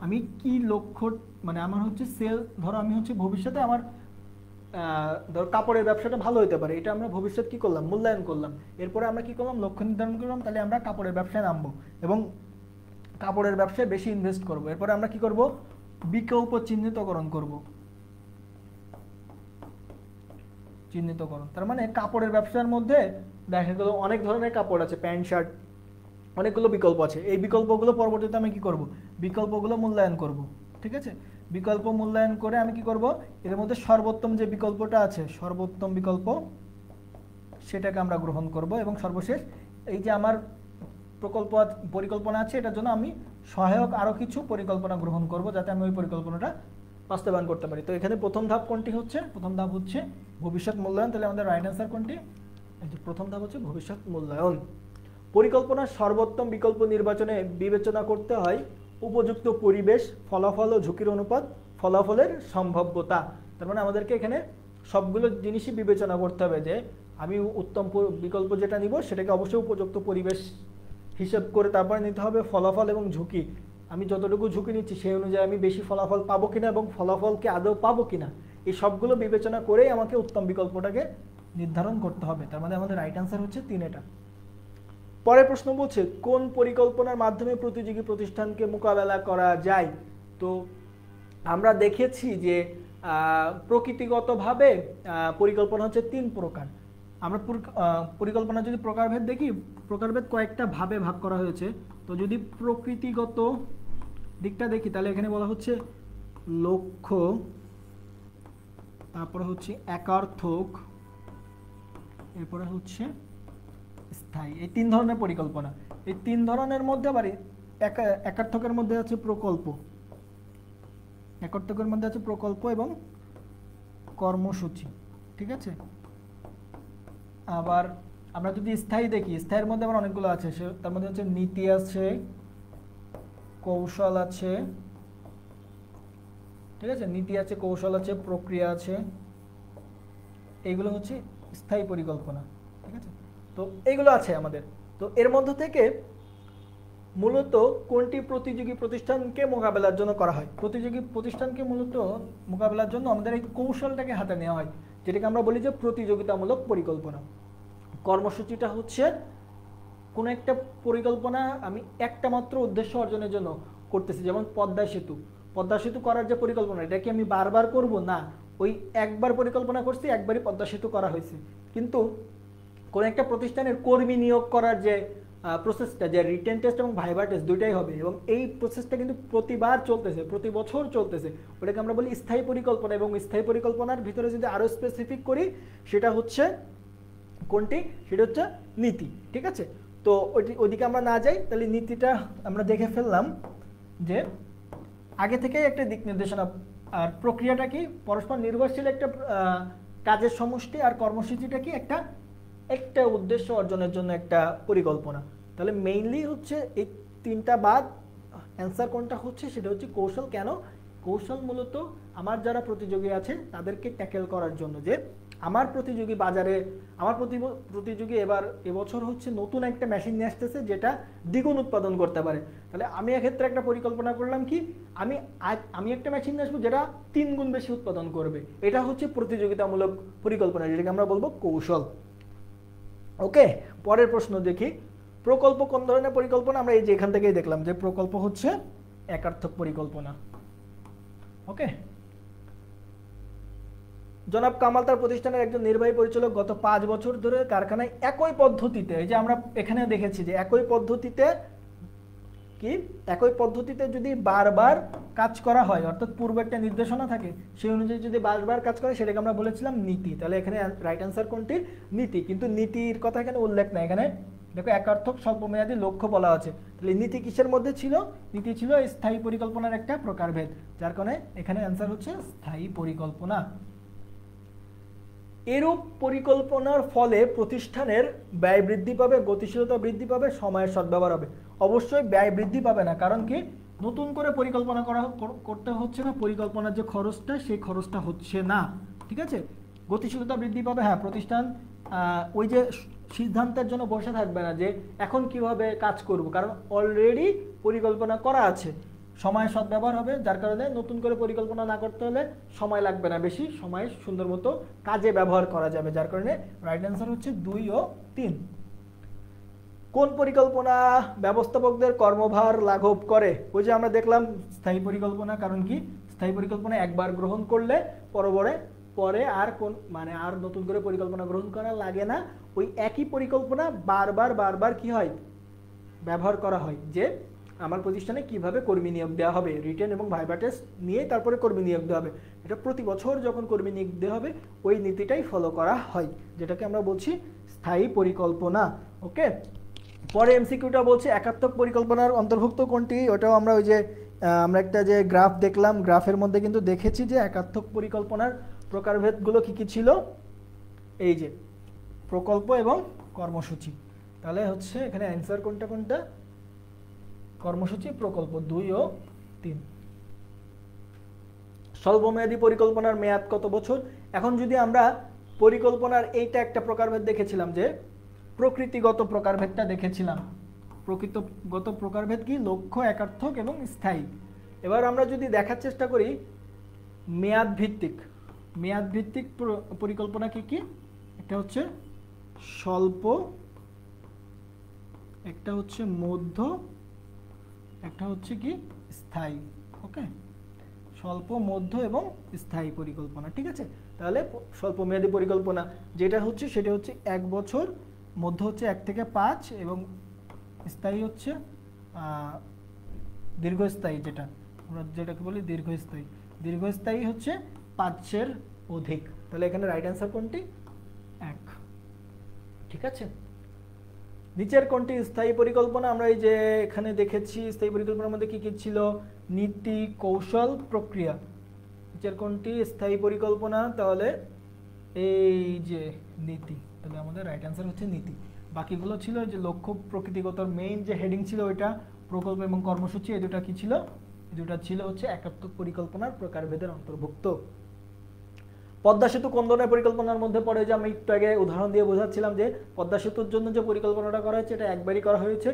আমি কি লক্ষ্য, মানে আমার হচ্ছে সেল, ধরো আমি হচ্ছে ভবিষ্যতে আমার ধরো কাপড়ের ব্যবসাটা ভালো হতে পারে, এটা আমরা ভবিষ্যৎ কি করলাম, মূল্যায়ন করলাম। এরপরে আমরা কি করলাম, লক্ষ্য নির্ধারণ করলাম, তাহলে আমরা কাপড়ের ব্যবসায় নামবো এবং কাপড়ের ব্যবসায় বেশি ইনভেস্ট করব। এরপরে আমরা কি করব, বিকল্প চিহ্নিতকরণ করব, চিহ্নিতকরণ, তার মানে কাপড়ের ব্যবসার মধ্যে দেখা গেল অনেক ধরনের কাপড় আছে, প্যান্ট শার্ট, অনেকগুলো বিকল্প আছে, এই বিকল্পগুলো পরবর্তীতে আমি কি করব, বিকল্পগুলো মূল্যায়ন করব। ঠিক আছে, বিকল্প মূল্যায়ন করে আমি কি করব, এর মধ্যে সর্বোত্তম যে বিকল্পটা আছে, সর্বোত্তম বিকল্প সেটাকে আমরা গ্রহণ করব এবং সর্বশেষ এই যে আমার পরিকল্পনা আছে এটার জন্য আমি সহায়ক আরো কিছু পরিকল্পনা গ্রহণ করব যাতে আমি ওই পরিকল্পনাটা বাস্তবায়ন করতে পারি। তো এখানে প্রথম ধাপ কোনটি হচ্ছে, প্রথম ধাপ হচ্ছে ভবিষ্যৎ মূল্যায়ন। তাহলে আমাদের রাইট অ্যান্সার কোনটি, এই যে প্রথম ধাপ হচ্ছে ভবিষ্যৎ মূল্যায়ন। পরিকল্পনার সর্বোত্তম বিকল্প নির্বাচনে বিবেচনা করতে হয় উপযুক্ত পরিবেশ, ফলাফল ও ঝুঁকির অনুপাত, ফলাফলের সম্ভাব্যতা। তার মানে আমাদেরকে এখানে সবগুলো জিনিসই বিবেচনা করতে হবে যে আমি উত্তম বিকল্প যেটা নিব সেটাকে অবশ্যই উপযুক্ত পরিবেশ হিসেব করে তারপরে নিতে হবে, ফলাফল এবং ঝুঁকি, আমি যতটুকু ঝুঁকি নিচ্ছি সেই অনুযায়ী আমি বেশি ফলাফল পাবো কিনা এবং ফলাফলকে আদৌ পাবো কিনা, এই সবগুলো বিবেচনা করেই আমাকে উত্তম বিকল্পটাকে নির্ধারণ করতে হবে। তার মানে আমাদের রাইট অ্যান্সার হচ্ছে 3 এটা। পরের প্রশ্ন বলছে কোন পরিকল্পনার মাধ্যমে প্রতিযোগী প্রতিষ্ঠানকে মোকাবেলা করা যায়। তো আমরা দেখেছি যে প্রকৃতিগতভাবে পরিকল্পনা হচ্ছে 3 প্রকার। আমরা পরিকল্পনা যদি প্রকারভেদ দেখি, প্রকারভেদ কয়েকটা ভাবে ভাগ করা হয়েছে। তো যদি প্রকৃতিগত দিকটা দেখি তাহলে এখানে বলা হচ্ছে লক্ষ্য, তারপরে হচ্ছে একার্থক, এরপরে হচ্ছে স্থায়ী। এই 3 ধরনের পরিকল্পনা। এই 3 ধরনের মধ্যে আবার একার্থকের মধ্যে আছে প্রকল্প, একার্থকের মধ্যে আছে প্রকল্প এবং কর্মসূচি। ঠিক আছে, আবার আমরা যদি স্থায়ী দেখি, স্থায়ীর মধ্যে আবার অনেকগুলো আছে, তার মধ্যে হচ্ছে নীতি আছে, কৌশল আছে। ঠিক আছে, নীতি আছে, কৌশল আছে, প্রক্রিয়া আছে, এইগুলো হচ্ছে স্থায়ী পরিকল্পনা। ঠিক আছে, তো এইগুলো আছে আমাদের। তো এর মধ্যে থেকে মূলত কোনটি প্রতিযোগী প্রতিষ্ঠানকে মোকাবেলার জন্য করা হয়? প্রতিযোগী প্রতিষ্ঠানকে মূলত মোকাবেলার জন্য আমাদের এই কৌশলটাকে হাতে নেওয়া হয়, যেটাকে আমরা বলি যে প্রতিযোগিতামূলক পরিকল্পনা। কর্মসূচিটা হচ্ছে কোনো একটা পরিকল্পনা আমি একটা মাত্র উদ্দেশ্য অর্জনের জন্য করতেছি, যেমন পদ্মা সেতু। পদ্মা সেতু করার যে পরিকল্পনা, এটা কি আমি বারবার করব? না, ওই একবার পরিকল্পনা করছি, একবারই পদ্মা সেতু করা হয়েছে। কিন্তু কোনো একটা প্রতিষ্ঠানের কর্মী নিয়োগ করার যে প্রসেসটা, যে রিটেন টেস্ট এবং ভাইভা টেস্ট দুইটাই হবে, এবং এই প্রসেসটা কিন্তু প্রতিবার চলতেছে, প্রতি বছর চলতেছে। ওটাকে আমরা বলি স্থায়ী পরিকল্পনা। এবং স্থায়ী পরিকল্পনার ভিতরে যদি আরও স্পেসিফিক করি সেটা হচ্ছে কোনটি, সেটা হচ্ছে নীতি। ঠিক আছে, তো ওইদিকে আমরা না যাই, তাহলে নীতিটা আমরা দেখে ফেললাম যে আগে থেকেই একটা দিক নির্দেশনা। আর প্রক্রিয়াটা কি, পরস্পর নির্ভরশীল একটা কাজের সমষ্টি। আর কর্মসূচিটা কি, একটা একটা উদ্দেশ্য অর্জনের জন্য একটা পরিকল্পনা। তাহলে মেইনলি হচ্ছে এই তিনটা বাদ অ্যান্সার কোনটা হচ্ছে, সেটা হচ্ছে কৌশল। কেন? কৌশল মূলত আমার যারা প্রতিযোগী আছে তাদেরকে ট্যাকেল করার জন্য, যে আমার প্রতিযোগী বাজারে, আমার প্রতিযোগী এবছর হচ্ছে নতুন একটা মেশিন নিয়ে আসতেছে যেটা দ্বিগুণ উৎপাদন করতে পারে। তাহলে আমি এক্ষেত্রে একটা পরিকল্পনা করলাম কি, আমি একটা মেশিন নিয়ে আসবো যেটা 3 গুণ বেশি উৎপাদন করবে। এটা হচ্ছে প্রতিযোগিতামূলক পরিকল্পনা, যেটাকে আমরা বলবো কৌশল। ওকে, পরের প্রশ্ন দেখি। প্রকল্প কোন ধরনের পরিকল্পনা? আমরা এই যে এখান থেকেই দেখলাম যে প্রকল্প হচ্ছে একার্থক পরিকল্পনা। ওকে, জনাব কামাল তার প্রতিষ্ঠানের একজন নির্বাহী পরিচালক গত 5 বছর ধরে কারখানায় একই পদ্ধতিতে, এই যে আমরা এখানে দেখেছি যে একই পদ্ধতিতে যদি বারবার কাজ করা হয়, অর্থাৎ পূর্বে একটা নির্দেশনা থাকে, সেই অনুযায়ী যদি বারবার কাজ করে, সেটাকে আমরা বলেছিলাম নীতি। তাহলে এখানে রাইট অ্যান্সার কোনটি? নীতি। কিন্তু নীতির কথা এখানে উল্লেখ নাই। এখানে দেখো একার্থক স্বল্পমেয়াদী লক্ষ্য বলা আছে। তাহলে নীতি কিসের মধ্যে ছিল? নীতি ছিল স্থায়ী পরিকল্পনার একটা প্রকারভেদ, যার কারণে এখানে অ্যান্সার হচ্ছে স্থায়ী পরিকল্পনা। এরূপ পরিকল্পনার ফলে প্রতিষ্ঠানের ব্যয় বৃদ্ধি পাবে, গতিশীলতা বৃদ্ধি পাবে, সময়ের সদ্ব্যবহার হবে। অবশ্যই ব্যয় বৃদ্ধি পাবে না, কারণ কি নতুন করে পরিকল্পনা করতে হচ্ছে না, পরিকল্পনার যে খরচটা সেই খরচটা হচ্ছে না। ঠিক আছে, গতিশীলতা বৃদ্ধি পাবে। হ্যাঁ, প্রতিষ্ঠান ওই যে সিদ্ধান্তের জন্য বসে থাকবে না যে এখন কিভাবে কাজ করব, কারণ অলরেডি পরিকল্পনা করা আছে। সময় সদ্ব্যবহার হবে, যার কারণে নতুন করে পরিকল্পনা না করতে হলে সময় লাগবে না বেশি, সময় সুন্দর মতো কাজে ব্যবহার করা যাবে, যার কারণে রাইট অ্যান্সার হচ্ছে 2 ও 3। কোন পরিকল্পনা ব্যবস্থাপকদের কর্মভার লাঘব করে? ওই যে আমরা দেখলাম স্থায়ী পরিকল্পনা। কারণ কি স্থায়ী পরিকল্পনা একবার গ্রহণ করলে পরে আর নতুন করে পরিকল্পনা গ্রহণ করা লাগে না। ওই একই পরিকল্পনা বারবার কি হয়, ব্যবহার করা হয়। যে আমার প্রতিষ্ঠানে কিভাবে কর্মী নিয়োগ দেওয়া হবে, রিটেন এবং ভাইভা টেস্ট নিয়ে তারপরে কর্মী নিয়োগ দেওয়া হবে। এটা প্রতি বছর যখন কর্মী নিয়োগ দেওয়া হবে ওই নীতিটাই ফলো করা হয়, যেটাকে আমরা বলছি স্থায়ী পরিকল্পনা। ওকে, পরে এমসিকিউটা বলছে একাত্মক পরিকল্পনার অন্তর্ভুক্ত কোনটি? ওটাও আমরা ওই যে আমরা একটা যে গ্রাফ দেখলাম, গ্রাফের মধ্যে কিন্তু দেখেছি যে একাত্মক পরিকল্পনার প্রকারভেদগুলো কি কি ছিল। এই যে প্রকল্প এবং কর্মসূচি। তাহলে হচ্ছে এখানে অ্যান্সার কোনটা? কর্মসূচি, প্রকল্প 2 ও 3। স্বল্পমেয়াদী পরিকল্পনার মেয়াদ কত বছর? এখন যদি আমরা পরিকল্পনার এইটা একটা প্রকারভেদ দেখেছিলাম, যে প্রকৃতিগত প্রকারভেদটা দেখেছিলাম। প্রকৃতিগত প্রকারভেদ কি? লক্ষ্য, একার্থক এবং স্থায়ী। এবার আমরা যদি দেখার চেষ্টা করি মেয়াদ ভিত্তিক পরিকল্পনা কি কি? একটা হচ্ছে স্বল্প, একটা হচ্ছে মধ্য, একটা হচ্ছে কি স্থায়ী। ওকে, স্বল্প, মধ্য এবং স্থায়ী পরিকল্পনা। ঠিক আছে, তাহলে স্বল্পমেয়াদী পরিকল্পনা যেটা হচ্ছে সেটা হচ্ছে 1 বছর, মধ্য হচ্ছে 1 থেকে 5 এবং স্থায়ী হচ্ছে দীর্ঘস্থায়ী, যেটাকে বলি দীর্ঘস্থায়ী হচ্ছে 5-এর অধিক। তাহলে এখানে রাইট অ্যান্সার কোনটি? 1। ঠিক আছে, নিচের কোনটি স্থায়ী পরিকল্পনা? আমরা এই যে এখানে দেখেছি স্থায়ী পরিকল্পনার মধ্যে কি কি ছিল? নীতি, কৌশল, প্রক্রিয়া। নিচের কোনটি স্থায়ী পরিকল্পনা? তাহলে এই যে নীতি। তাহলে আমাদের রাইট অ্যান্সার হচ্ছে নীতি। বাকিগুলো ছিল যে লক্ষ্য, প্রকৃতিগত মেইন যে হেডিং ছিল ওইটা, প্রকল্প এবং কর্মসূচি, এই দুটা কি ছিল? এই দুটা ছিল হচ্ছে একাত্মক পরিকল্পনার প্রকারভেদের অন্তর্ভুক্ত। পদ্মা সেতু কোন ধরনের পরিকল্পনার মধ্যে পড়ে? যে আমি একটু আগে উদাহরণ দিয়ে বোঝাচ্ছিলাম যে পদ্মা সেতুর জন্য যে পরিকল্পনাটা করা হয়েছে এটা একবারই করা হয়েছে।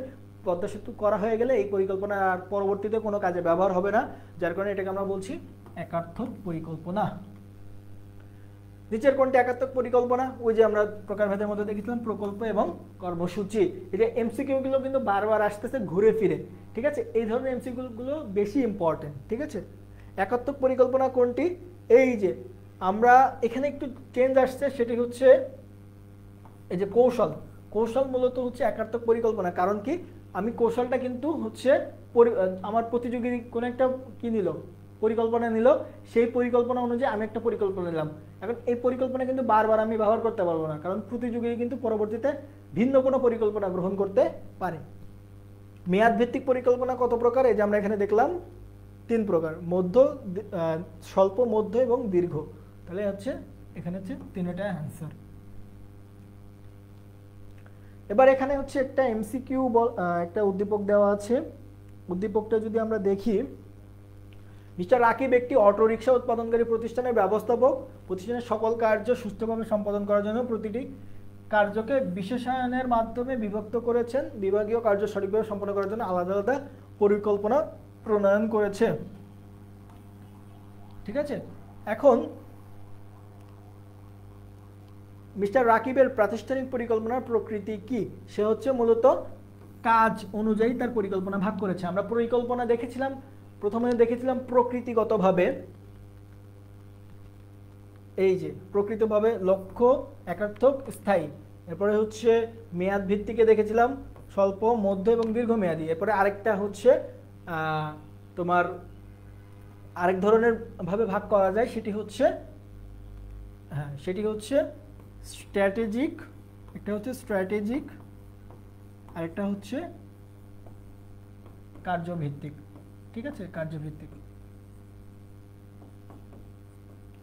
পদ্মা সেতু করা হয়ে গেলে এই পরিকল্পনা আর পরবর্তীতে কোনো কাজে ব্যবহার হবে না, যার কারণে এটাকে আমরা বলছি একার্থক পরিকল্পনা। নিচের কোনটি একাত্মক পরিকল্পনা? ওই যে আমরা প্রকারভেদের মধ্যে দেখেছিলাম প্রকল্প এবং কর্মসূচি। এটা এমসিকিউ গুলো কিন্তু বারবার আসতেছে ঘুরে ফিরে। ঠিক আছে, এই ধরনের এমসিকিউ গুলো বেশি ইম্পর্টেন্ট। ঠিক আছে, একাত্মক পরিকল্পনা কোনটি? এই যে আমরা এখানে একটু চেঞ্জ আসছে, সেটি হচ্ছে এই যে কৌশল মূলত হচ্ছে একাত্মক পরিকল্পনা। কারণ কি আমি কৌশলটা কিন্তু হচ্ছে আমার প্রতিযোগী কোন একটা কি নিল, পরিকল্পনা নিল, সেই পরিকল্পনা অনুযায়ী আমি একটা পরিকল্পনা নিলাম। এখন এই পরিকল্পনা কিন্তু বারবার আমি ব্যবহার করতে পারবো না, কারণ প্রতিযোগী কিন্তু পরবর্তীতে ভিন্ন কোনো পরিকল্পনা গ্রহণ করতে পারে। মেয়াদ ভিত্তিক পরিকল্পনা কত প্রকার? এই যে আমরা এখানে দেখলাম 3 প্রকার, স্বল্প, মধ্য এবং দীর্ঘ। তাহলে হচ্ছে এখানে হচ্ছে 3টা অ্যান্সার। এবার এখানে হচ্ছে একটা এমসিকিউ একটা উদ্দীপক দেওয়া আছে। উদ্দীপকটা যদি আমরা দেখি, মিস্টার রাকিব একটি অটোরিকশা উৎপাদনকারী প্রতিষ্ঠানের ব্যবস্থাপক। প্রতিষ্ঠানের সকল কার্য সুষ্ঠুভাবে সম্পাদন করার জন্য প্রতিটি কার্যকে বিশেষায়নের মাধ্যমে বিভক্ত করেছেন। বিভাগীয় কার্য সঠিকভাবে সম্পন্ন করার জন্য আলাদা আলাদা পরিকল্পনা প্রণয়ন করেছে। ঠিক আছে, এখন মিস্টার রাকিবের প্রাতিষ্ঠানিক পরিকল্পনার প্রকৃতি কি? সে হচ্ছে মূলত কাজ অনুযায়ী তার পরিকল্পনা ভাগ করেছে। আমরা পরিকল্পনা দেখেছিলাম, প্রথমে দেখেছিলাম প্রকৃতিগতভাবে, এই যে প্রকৃতভাবে লক্ষ্য, একার্থক, স্থায়ী। এরপরে হচ্ছে মেয়াদ ভিত্তিকে দেখেছিলাম, স্বল্প, মধ্য এবং দীর্ঘমেয়াদী। এরপরে আরেকটা হচ্ছে তোমার আরেক ধরনের ভাবে ভাগ করা যায়, সেটি হচ্ছে স্ট্র্যাটেজিক। একটা হচ্ছে স্ট্র্যাটেজিক, আরেকটা হচ্ছে কার্যভিত্তিক। ঠিক আছে, কার্যভিত্তিক।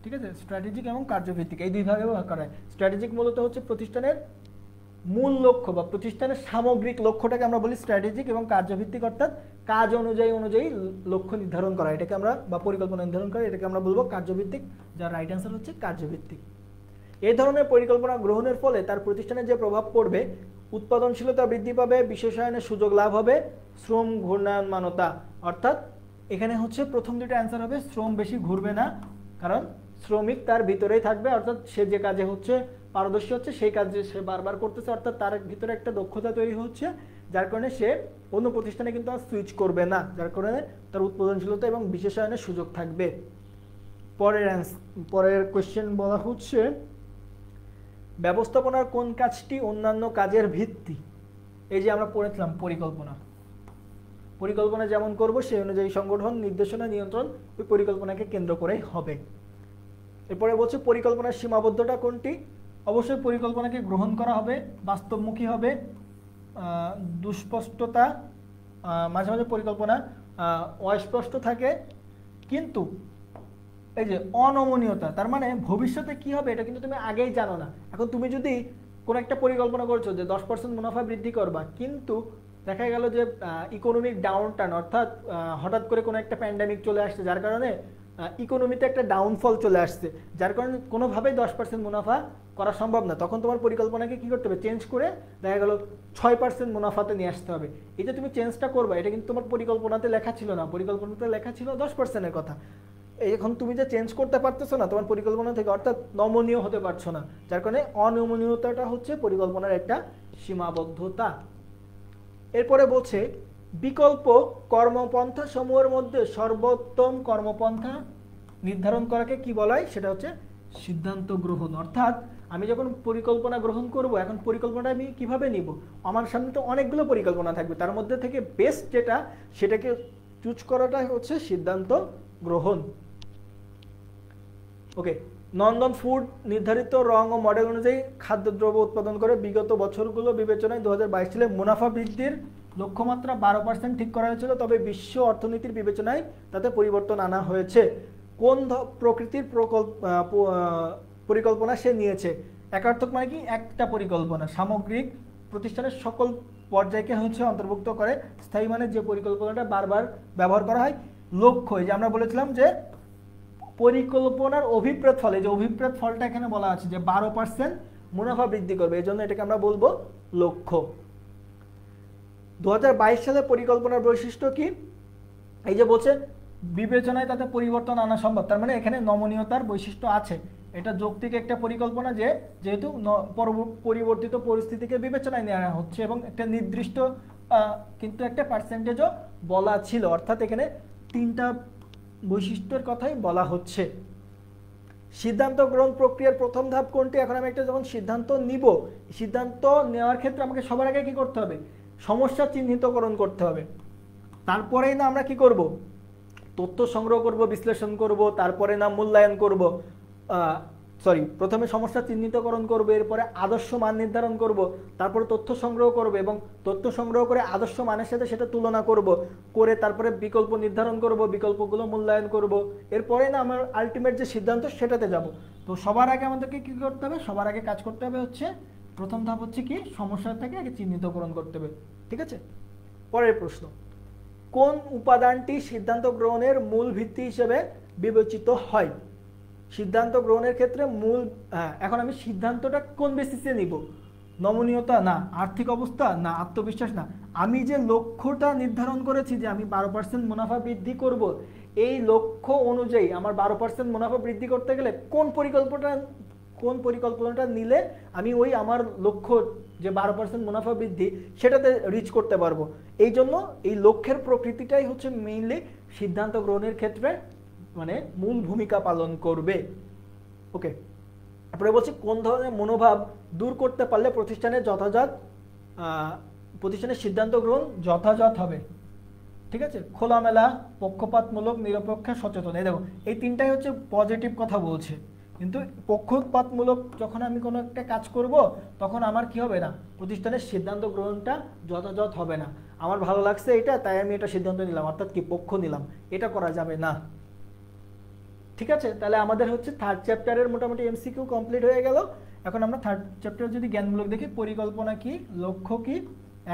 ঠিক আছে, স্ট্র্যাটেজিক এবং কার্যভিত্তিক এই দুই ভাগে ভাগ করা হয়। স্ট্র্যাটেজিক মূলত হচ্ছে প্রতিষ্ঠানের মূল লক্ষ্য বা প্রতিষ্ঠানের সামগ্রিক লক্ষ্যটাকে আমরা বলি স্ট্র্যাটেজিক, এবং কার্যভিত্তিক অর্থাৎ কাজ অনুযায়ী লক্ষ্য নির্ধারণ করা, এটাকে আমরা বা পরিকল্পনা নির্ধারণ করা, এটাকে আমরা বলবো কার্যভিত্তিক। যার রাইট অ্যান্সার হচ্ছে কার্যভিত্তিক। এই ধরনের পরিকল্পনা গ্রহণের ফলে তার প্রতিষ্ঠানে যে প্রভাব পড়বে, উৎপাদনশীলতা বৃদ্ধি পাবে, বিশেষায়নের সুযোগ লাভ হবে, শ্রম ঘূর্ণায়মানতা। অর্থাৎ এখানে হচ্ছে প্রথম দুটো অ্যান্সার হবে, শ্রম বেশি ঘুরবে না, কারণ শ্রমিক তার ভিতরেই থাকবে, অর্থাৎ সে যে কাজে হচ্ছে পারদর্শী হচ্ছে সেই কাজে সে বারবার করতেছে, অর্থাৎ তার ভিতরে একটা দক্ষতা তৈরি হচ্ছে, যার কারণে সে অন্য প্রতিষ্ঠানে কিন্তু আর সুইচ করবে না, যার কারণে তার উৎপাদনশীলতা এবং বিশেষায়নের সুযোগ থাকবে। পরের কোয়েশ্চেন বলা হচ্ছে, ব্যবস্থাপনার কোন কাজটি অন্যান্য কাজের ভিত্তি? এই যে আমরা পড়েছিলাম পরিকল্পনা যেমন করব সেই অনুযায়ী সংগঠন, নির্দেশনা, নিয়ন্ত্রণ ওই পরিকল্পনাকে কেন্দ্র করেই হবে। এরপরে বলছে পরিকল্পনার সীমাবদ্ধতা কোনটি? অবশ্যই পরিকল্পনাকে গ্রহণ করা হবে, বাস্তবমুখী হবে, দুস্পষ্টতা, মাঝে মাঝে পরিকল্পনা অস্পষ্ট থাকে, কিন্তু এই যে অনমনীয়তা, তার মানে ভবিষ্যতে কি হবে এটা কিন্তু তুমি আগেই জানো না। এখন তুমি যদি কোনো একটা পরিকল্পনা করছো যে 10% মুনাফা বৃদ্ধি করবা, কিন্তু দেখা গেল যে ইকোনমিক ডাউনটার্ন, অর্থাৎ হঠাৎ করে কোনো একটা প্যান্ডেমিক চলে আসছে, যার কারণে ইকোনমিতে একটা ডাউনফল চলে আসছে, যার কারণে কোনোভাবেই 10% মুনাফা করা সম্ভব না। তখন তোমার পরিকল্পনাকে কি করতে হবে? চেঞ্জ করে দেখা গেল 6% মুনাফাতে নিয়ে আসতে হবে। এই যে তুমি চেঞ্জটা করবা, এটা কিন্তু তোমার পরিকল্পনাতে লেখা ছিল না, পরিকল্পনাতে লেখা ছিল 10%-এর কথা। এখন তুমি যে চেঞ্জ করতে পারতেছো না তোমার পরিকল্পনা থেকে, অর্থাৎ নমনীয় হতে পারছো না, যার কারণে অনমনীয়তাটা হচ্ছে পরিকল্পনার একটা সীমাবদ্ধতা। এরপরে বলছে বিকল্প কর্মপন্থা সমূহের মধ্যে সর্বোত্তম কর্মপন্থা নির্ধারণ করাকে কি বলা হয়? সেটা হচ্ছে সিদ্ধান্ত গ্রহণ। অর্থাৎ আমি যখন পরিকল্পনা গ্রহণ করব, এখন পরিকল্পনা আমি কিভাবে নিব? আমার সামনে তো অনেকগুলো পরিকল্পনা থাকবে, তার মধ্যে থেকে বেস্ট যেটা সেটাকে চুজ করাটাই হচ্ছে সিদ্ধান্ত গ্রহণ। ওকে, নন্দন ফুড নির্ধারিত রং ও মডেল অনুযায়ী খাদ্যদ্রব্য উৎপাদন করে বিগত বছরগুলো বিবেচনায় 2022 সালে মুনাফা বৃদ্ধির লক্ষ্যমাত্রা 12% ঠিক করা হয়েছিল, তবে বিশ্ব অর্থনীতির বিবেচনায় তাতে পরিবর্তন আনা হয়েছে। কোন প্রকৃতির পরিকল্পনা সে নিয়েছে? একার্থক মানে কি? একটা পরিকল্পনা, সামগ্রিক প্রতিষ্ঠানের সকল পর্যায়কে হচ্ছে অন্তর্ভুক্ত করে। স্থায়ী মানে যে পরিকল্পনাটা বারবার ব্যবহার করা হয়। লক্ষ্য, এই যে আমরা বলেছিলাম যে পরিকল্পনার অভিপ্রেত ফল, এই যে অভিপ্রেত ফলটা এখানে বলা আছে যে 12% মুনাফা বৃদ্ধি করবে, এই জন্য এটাকে আমরা বলবো লক্ষ্য। 2022 সালে পরিকল্পনার বৈশিষ্ট্য কি? এই যে বলছে বিবেচনায় তাতে পরিবর্তন আনা সম্ভব, তার মানে এখানে নমনীয়তার বৈশিষ্ট্য আছে। এটা যৌক্তিক একটা পরিকল্পনা, যে যেহেতু পরিবর্তিত পরিস্থিতিকে বিবেচনায় নেওয়া হচ্ছে এবং একটা নির্দিষ্ট কিন্তু একটা পার্সেন্টেজও বলা ছিল, অর্থাৎ এখানে 3টা বৈশিষ্ট্যের কথাই বলা হচ্ছে। সিদ্ধান্ত গ্রহণ প্রক্রিয়ার প্রথম ধাপ কোনটি? এখন আমি একটা যখন সিদ্ধান্ত নিব, সিদ্ধান্ত নেওয়ার ক্ষেত্রে আমাকে সবার আগে কি করতে হবে? সমস্যা চিহ্নিতকরণ করতে হবে। তারপরেই না আমরা কি করব? তথ্য সংগ্রহ করব, বিশ্লেষণ করব, তারপরে না মূল্যায়ন করব। প্রথমে সমস্যা চিহ্নিতকরণ করব, এরপরে আদর্শ মান নির্ধারণ করব, তারপরে তথ্য সংগ্রহ করব এবং তথ্য সংগ্রহ করে আদর্শ মানের সাথে সেটা তুলনা করব, করে তারপরে বিকল্প নির্ধারণ করব, বিকল্পগুলো মূল্যায়ন করব, এরপরে না আমার আলটিমেট যে সিদ্ধান্ত সেটাতে যাব। তো সবার আগে আমাদেরকে কি করতে হবে? সবার আগে কাজ করতে হবে হচ্ছে প্রথম ধাপ হচ্ছে কি সমস্যাটাকে আগে চিহ্নিতকরণ করতে হবে। ঠিক আছে, পরের প্রশ্ন, কোন উপাদানটি সিদ্ধান্ত গ্রহণের মূল ভিত্তি হিসেবে বিবেচিত হয়? সিদ্ধান্ত গ্রহণের ক্ষেত্রে মূল, এখন আমি সিদ্ধান্তটা কোন বেসিসে নিব? নমনীয়তা না, আর্থিক অবস্থা না, আত্মবিশ্বাস না, আমি যে লক্ষ্যটা নির্ধারণ করেছি যে আমি 12% মুনাফা বৃদ্ধি করব, এই লক্ষ্য অনুযায়ী আমার 12% মুনাফা বৃদ্ধি করতে গেলে কোন পরিকল্পনাটা নিলে আমি ওই আমার লক্ষ্য যে 12% মুনাফা বৃদ্ধি সেটাতে রিচ করতে পারবো। এই জন্য এই লক্ষ্যের প্রকৃতিটাই হচ্ছে মেইনলি সিদ্ধান্ত গ্রহণের ক্ষেত্রে মানে মূল ভূমিকা পালন করবে। ওকে, তারপরে বলছি কোন ধরনের মনোভাব দূর করতে পারলে প্রতিষ্ঠানের সিদ্ধান্ত গ্রহণ যথাযথ হবে। ঠিক আছে, খোলামেলা, পক্ষপাতমূলক, নিরপেক্ষ, সচেতন। এই দেখো এই তিনটাই হচ্ছে পজিটিভ কথা বলছে, কিন্তু পক্ষপাতমূলক যখন আমি কোনো একটা কাজ করব তখন আমার কি হবে না, প্রতিষ্ঠানের সিদ্ধান্ত গ্রহণটা যথাযথ হবে না। আমার ভালো লাগছে এটা, তাই আমি এটা সিদ্ধান্ত নিলাম, অর্থাৎ কি পক্ষ নিলাম, এটা করা যাবে না। ঠিক আছে, তাহলে আমাদের হচ্ছে থার্ড চ্যাপ্টারের মোটামুটি এমসিকিউ কমপ্লিট হয়ে গেল। এখন আমরা থার্ড চ্যাপ্টারে যদি জ্ঞানমূলক দেখি, পরিকল্পনা কি, লক্ষ্য কি,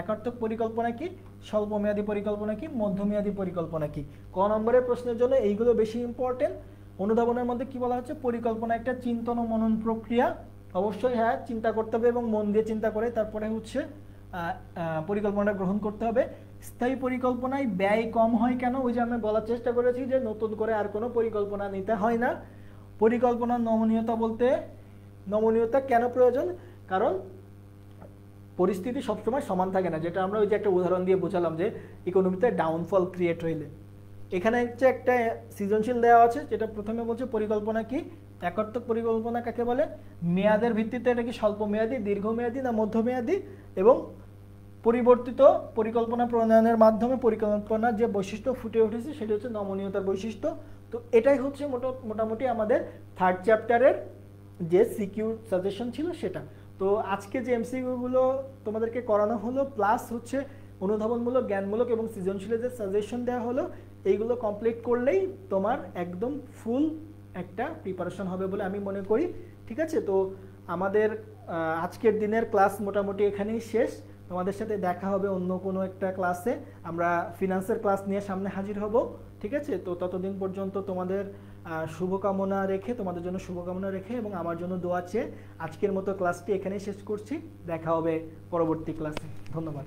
একাত্মক পরিকল্পনা কি, স্বল্পমেয়াদী পরিকল্পনা কি, মধ্যমেয়াদী পরিকল্পনা কি। ক নম্বরের প্রশ্নের জন্য এইগুলো বেশি ইম্পর্টেন্ট। অনুধাবনের মধ্যে কি বলা হচ্ছে, পরিকল্পনা একটা চিন্তন ও মনন প্রক্রিয়া। অবশ্যই হ্যাঁ, চিন্তা করতে হবে এবং মন দিয়ে চিন্তা করে তারপরে হচ্ছে পরিকল্পনাটা গ্রহণ করতে হবে। স্থায়ী পরিকল্পনায় ব্যয় কম হয় কেন? ওই যে আমি বলার চেষ্টা করেছি যে নতুন করে আর কোনো পরিকল্পনা নিতে হয় না। পরিকল্পনার নমনীয়তা বলতে, নমনীয়তা কেন প্রয়োজন? কারণ পরিস্থিতি সবসময় সমান থাকে না, যেটা আমরা ওই যে একটা উদাহরণ দিয়ে বোঝালাম যে ইকোনমিতে ডাউনফল ক্রিয়েট হইলে। এখানে হচ্ছে একটা সৃজনশীল দেওয়া আছে, যেটা প্রথমে বলছে পরিকল্পনা কি, একাত্মক পরিকল্পনা কাকে বলে, মেয়াদের ভিত্তিতে এটা কি স্বল্পমেয়াদী, দীর্ঘমেয়াদী না মধ্যমেয়াদী, এবং পরিবর্তিত পরিকল্পনা প্রণয়নের মাধ্যমে পরিকল্পনার যে বৈশিষ্ট্য ফুটে উঠেছে সেটা হচ্ছে নমনীয়তার বৈশিষ্ট্য। তো এটাই হচ্ছে মোটামুটি আমাদের থার্ড চ্যাপ্টারের যে সিকিউ সাজেশন ছিল সেটা। তো আজকে যে এমসিকিউগুলো তোমাদেরকে করানো হলো, প্লাস হচ্ছে অনুধাবনমূলক, জ্ঞানমূলক এবং সৃজনশীলের যে সাজেশন দেওয়া হলো, এইগুলো কমপ্লিট করলেই তোমার একদম ফুল একটা প্রিপারেশন হবে বলে আমি মনে করি। ঠিক আছে, তো আমাদের আজকের দিনের ক্লাস মোটামুটি এখানেই শেষ। তোমাদের সাথে দেখা হবে অন্য কোনো একটা ক্লাসে, আমরা ফিনান্সের ক্লাস নিয়ে সামনে হাজির হব। ঠিক আছে, তো ততদিন পর্যন্ত তোমাদের শুভকামনা রেখে, তোমাদের জন্য শুভকামনা রেখে এবং আমার জন্য দোয়া চেয়ে আজকের মতো ক্লাসটি এখানেই শেষ করছি। দেখা হবে পরবর্তী ক্লাসে। ধন্যবাদ।